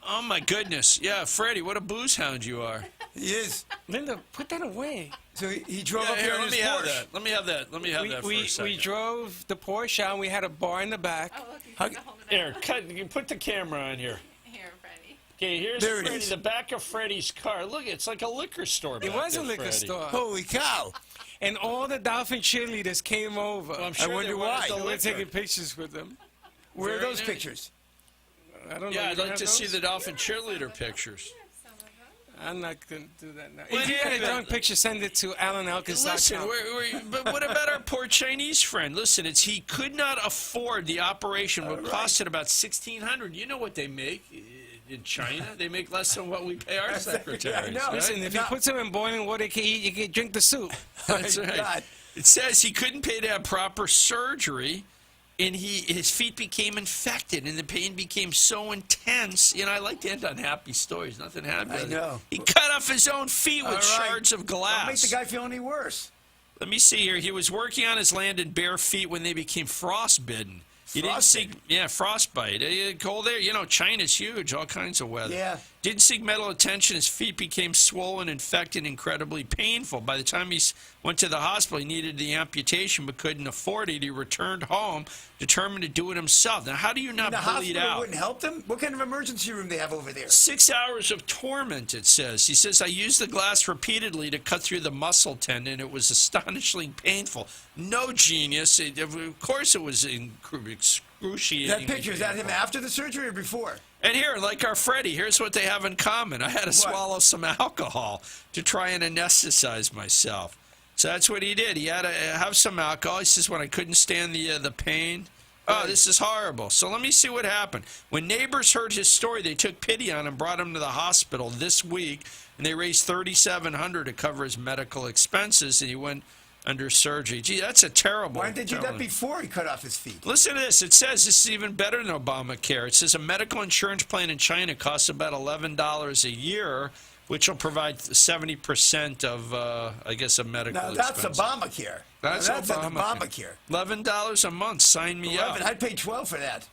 [SPEAKER 2] Oh my goodness! Yeah, Freddie, what a booze hound you are.
[SPEAKER 5] He is.
[SPEAKER 4] Linda, put that away.
[SPEAKER 5] So he drove
[SPEAKER 2] Yeah,
[SPEAKER 5] up here
[SPEAKER 2] here,
[SPEAKER 5] in
[SPEAKER 2] let
[SPEAKER 5] his
[SPEAKER 2] me have
[SPEAKER 5] Porsche.
[SPEAKER 2] that. Let me have that. Let me have that for a second.
[SPEAKER 4] We drove the Porsche out and we had a bar in the back.
[SPEAKER 2] Here, you put the camera on here.
[SPEAKER 6] Here, Freddie.
[SPEAKER 2] Okay, here's
[SPEAKER 5] There it
[SPEAKER 2] Freddie,
[SPEAKER 5] is.
[SPEAKER 2] the back of Freddie's car. Look, it's like a liquor store.
[SPEAKER 4] It
[SPEAKER 2] back
[SPEAKER 4] was a
[SPEAKER 2] there,
[SPEAKER 4] liquor
[SPEAKER 2] Freddie.
[SPEAKER 4] store.
[SPEAKER 5] Holy cow.
[SPEAKER 4] And all the Dolphin cheerleaders came over.
[SPEAKER 2] Well, I'm sure
[SPEAKER 5] wonder
[SPEAKER 2] they wanted
[SPEAKER 5] why.
[SPEAKER 2] the
[SPEAKER 4] So we're
[SPEAKER 2] liquor.
[SPEAKER 4] taking pictures with them.
[SPEAKER 5] Where are
[SPEAKER 2] Very
[SPEAKER 5] those
[SPEAKER 2] nice.
[SPEAKER 5] pictures?
[SPEAKER 4] I don't know.
[SPEAKER 2] Yeah,
[SPEAKER 4] you
[SPEAKER 2] I'd
[SPEAKER 4] don't
[SPEAKER 2] like
[SPEAKER 4] have
[SPEAKER 2] to see
[SPEAKER 4] those?
[SPEAKER 2] the Dolphin cheerleader pictures.
[SPEAKER 4] I'm not going to do that now.
[SPEAKER 2] Well,
[SPEAKER 4] If you
[SPEAKER 2] yeah,
[SPEAKER 4] have a
[SPEAKER 2] but-
[SPEAKER 4] drunk picture, send it to AlanElkins.com.
[SPEAKER 2] Listen, but what about our poor Chinese friend? Listen, he could not afford the operation. What costed about $1,600. You know what they make in China? They make less than what we pay our secretaries.
[SPEAKER 5] know.
[SPEAKER 2] right?
[SPEAKER 4] Listen, if he puts him in boiling water, he can drink the soup.
[SPEAKER 2] That's right.
[SPEAKER 5] God.
[SPEAKER 2] It says he couldn't pay to have proper surgery, and his feet became infected, and the pain became so intense. You know, I like to end on happy stories. Nothing happened.
[SPEAKER 5] I know.
[SPEAKER 2] He cut off his own feet with
[SPEAKER 5] All right.
[SPEAKER 2] shards of glass.
[SPEAKER 5] Don't make the guy feel any worse.
[SPEAKER 2] Let me see here. He was working on his land in bare feet when they became frostbitten. He didn't seek, frostbite. Cold air. You know, China's huge, all kinds of weather.
[SPEAKER 5] Yeah.
[SPEAKER 2] Didn't seek medical attention. His feet became swollen, infected, incredibly painful. By the time he went to the hospital, he needed the amputation but couldn't afford it. He returned home, determined to do it himself. Now, how do you not
[SPEAKER 5] The
[SPEAKER 2] bleed
[SPEAKER 5] hospital
[SPEAKER 2] out?
[SPEAKER 5] wouldn't help them? What kind of emergency room they have over there?
[SPEAKER 2] 6 hours of torment, it says. He says, I used the glass repeatedly to cut through the muscle tendon. It was astonishingly painful. No genius. Of course it was excruciating.
[SPEAKER 5] That picture, is that him after the surgery or before?
[SPEAKER 2] And here, like our Freddie, here's what they have in common. I had to swallow some alcohol to try and anesthetize myself. So that's what he did. He had to have some alcohol. He says, when I couldn't stand the pain. Oh, this is horrible. So let me see what happened. When neighbors heard his story, they took pity on him, brought him to the hospital this week, and they raised $3,700 to cover his medical expenses, and he went under surgery. Gee, that's a terrible.
[SPEAKER 5] Why didn't they do that
[SPEAKER 2] terrible-
[SPEAKER 5] before he cut off his feet?
[SPEAKER 2] Listen to this. It says this is even better than Obamacare. It says a medical insurance plan in China costs about $11 a year, which will provide 70% of, I guess, of medical
[SPEAKER 5] Now, that's
[SPEAKER 2] expenses.
[SPEAKER 5] Obamacare.
[SPEAKER 2] That's
[SPEAKER 5] Now, that's
[SPEAKER 2] Obamacare.
[SPEAKER 5] Obamacare.
[SPEAKER 2] $11 a month. Sign me
[SPEAKER 5] 11.
[SPEAKER 2] up.
[SPEAKER 5] I'd pay 12 for that.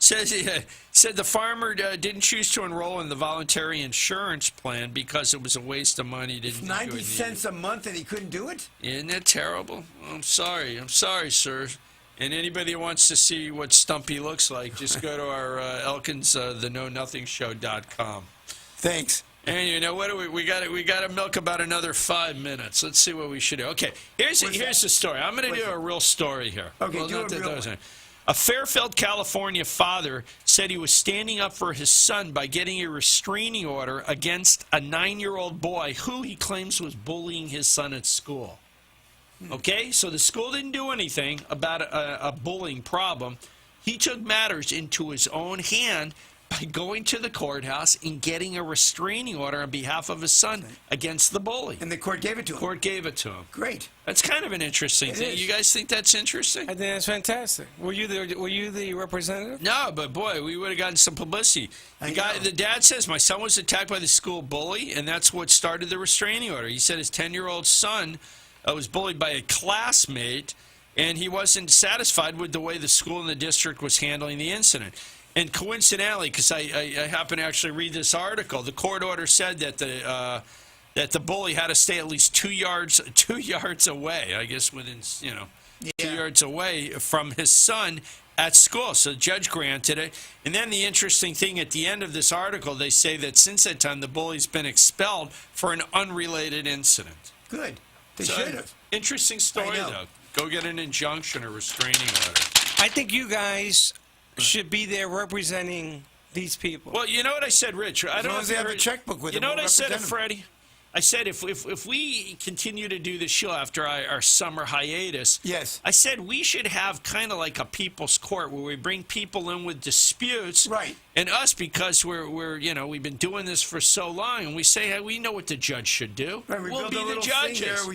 [SPEAKER 2] Said the farmer didn't choose to enroll in the voluntary insurance plan because it was a waste of money. Didn't
[SPEAKER 5] 90 cents a month and he couldn't do it?
[SPEAKER 2] Isn't that terrible? I'm sorry, sir. And anybody who wants to see what Stumpy looks like, just go to our Elkins, theknownothingshow.com.
[SPEAKER 5] Thanks.
[SPEAKER 2] And you know what? We got to milk about another 5 minutes. Let's see what we should do. Okay, here's the story. I'm going to do a real story here.
[SPEAKER 5] Okay, do a real one.
[SPEAKER 2] A Fairfield, California father said he was standing up for his son by getting a restraining order against a 9-year-old boy who he claims was bullying his son at school. Okay, so the school didn't do anything about a bullying problem. He took matters into his own hand by going to the courthouse and getting a restraining order on behalf of his son against the bully.
[SPEAKER 5] And the court gave it to him?
[SPEAKER 2] Court gave it to him.
[SPEAKER 5] Great.
[SPEAKER 2] That's kind of an interesting thing. You guys think that's interesting?
[SPEAKER 4] I think that's fantastic. Were you the representative?
[SPEAKER 2] No, but boy, we would have gotten some publicity. The dad says, my son was attacked by the school bully, and that's what started the restraining order. He said his 10-year-old son was bullied by a classmate, and he wasn't satisfied with the way the school and the district was handling the incident. And coincidentally, because I happen to actually read this article, the court order said that the bully had to stay at least 2 yards away. I guess within 2 yards away from his son at school. So the judge granted it. And then the interesting thing at the end of this article, they say that since that time the bully's been expelled for an unrelated incident.
[SPEAKER 5] Good. They should have.
[SPEAKER 2] Interesting story though. Go get an injunction or restraining order.
[SPEAKER 4] I think you guys should be there representing these people.
[SPEAKER 2] Well, you know what I said, Rich? I don't know if
[SPEAKER 5] they have a checkbook with them.
[SPEAKER 2] You know what I said to Freddie? I said if we continue to do this show after our summer hiatus,
[SPEAKER 5] yes,
[SPEAKER 2] I said we should have kind of like a people's court where we bring people in with disputes,
[SPEAKER 5] right?
[SPEAKER 2] And us, because we've been doing this for so long, and we say, hey, we know what the judge should do.
[SPEAKER 5] Right,
[SPEAKER 2] we'll be the judges.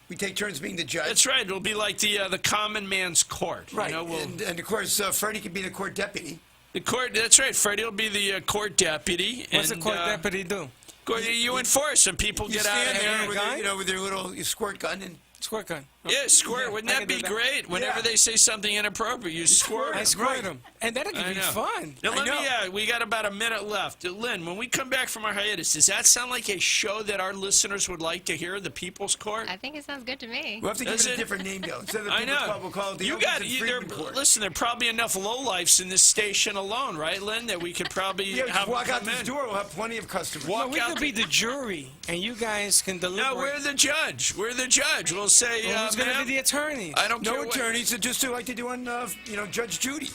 [SPEAKER 5] We take turns being the judge.
[SPEAKER 2] That's right. It'll be like the common man's court.
[SPEAKER 5] Right. And of course, Freddie could be the court deputy.
[SPEAKER 2] The court. That's right. Freddie will be the court deputy.
[SPEAKER 4] What's the court deputy do?
[SPEAKER 2] You enforce, and people get out of there
[SPEAKER 5] with their little squirt gun and.
[SPEAKER 4] Squirt gun.
[SPEAKER 2] Yeah, squirt. Wouldn't that be great? Whenever they say something inappropriate, you squirt.
[SPEAKER 4] I squirt them. And that'll be fun.
[SPEAKER 2] Now, we got about a minute left. Lynn, when we come back from our hiatus, does that sound like a show that our listeners would like to hear, the People's Court?
[SPEAKER 3] I think it sounds good to me.
[SPEAKER 5] We'll have to give it a different name, though. Instead of the People's Court, we'll call it the Elkins and Freedman Court.
[SPEAKER 2] Listen, there are probably enough lowlifes in this station alone, right, Lynn, that we could probably have
[SPEAKER 5] walk out this door. We'll have plenty of customers.
[SPEAKER 4] We could be the jury, and you guys can deliberate.
[SPEAKER 2] No, we're the judge. We'll say,
[SPEAKER 4] who's going to be the attorneys?
[SPEAKER 2] I don't care.
[SPEAKER 5] No attorneys, just like they do on, Judge Judy.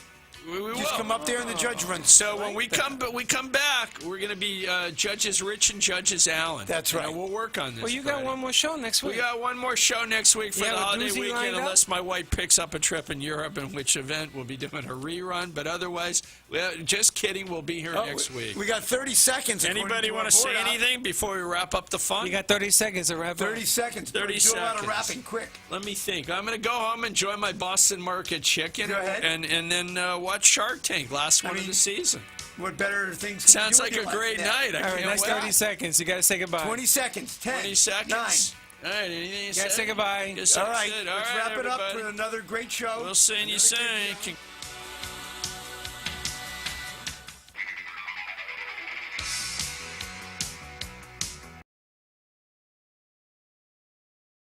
[SPEAKER 2] We
[SPEAKER 5] just come up there and the judge runs.
[SPEAKER 2] So when we come back, we're going to be Judges Rich and Judges Allen.
[SPEAKER 5] That's right.
[SPEAKER 2] We'll work on this.
[SPEAKER 4] Well, you got one more show next week.
[SPEAKER 2] We got one more show next week for the holiday weekend, unless my wife picks up a trip in Europe, in which event we'll be doing a rerun. But otherwise, just kidding, we'll be here next week.
[SPEAKER 5] We got 30 seconds.
[SPEAKER 2] Anybody want to say anything before we wrap up the fun?
[SPEAKER 4] You got 30 seconds to wrap up.
[SPEAKER 5] 30 seconds.
[SPEAKER 2] 30
[SPEAKER 5] seconds. Do a lot of rapping quick.
[SPEAKER 2] Let me think. I'm going to go home, enjoy my Boston Market chicken,
[SPEAKER 5] go ahead.
[SPEAKER 2] and then watch Shark Tank. Last one of the season.
[SPEAKER 5] What better things?
[SPEAKER 2] Sounds like a great night.
[SPEAKER 4] All right, next 30 seconds. You got to say goodbye.
[SPEAKER 5] 20 seconds. 10.
[SPEAKER 2] 20 seconds.
[SPEAKER 5] 9.
[SPEAKER 2] All right, anything you
[SPEAKER 4] got to say goodbye.
[SPEAKER 5] All right, let's wrap it up for another great show.
[SPEAKER 2] We'll see you soon.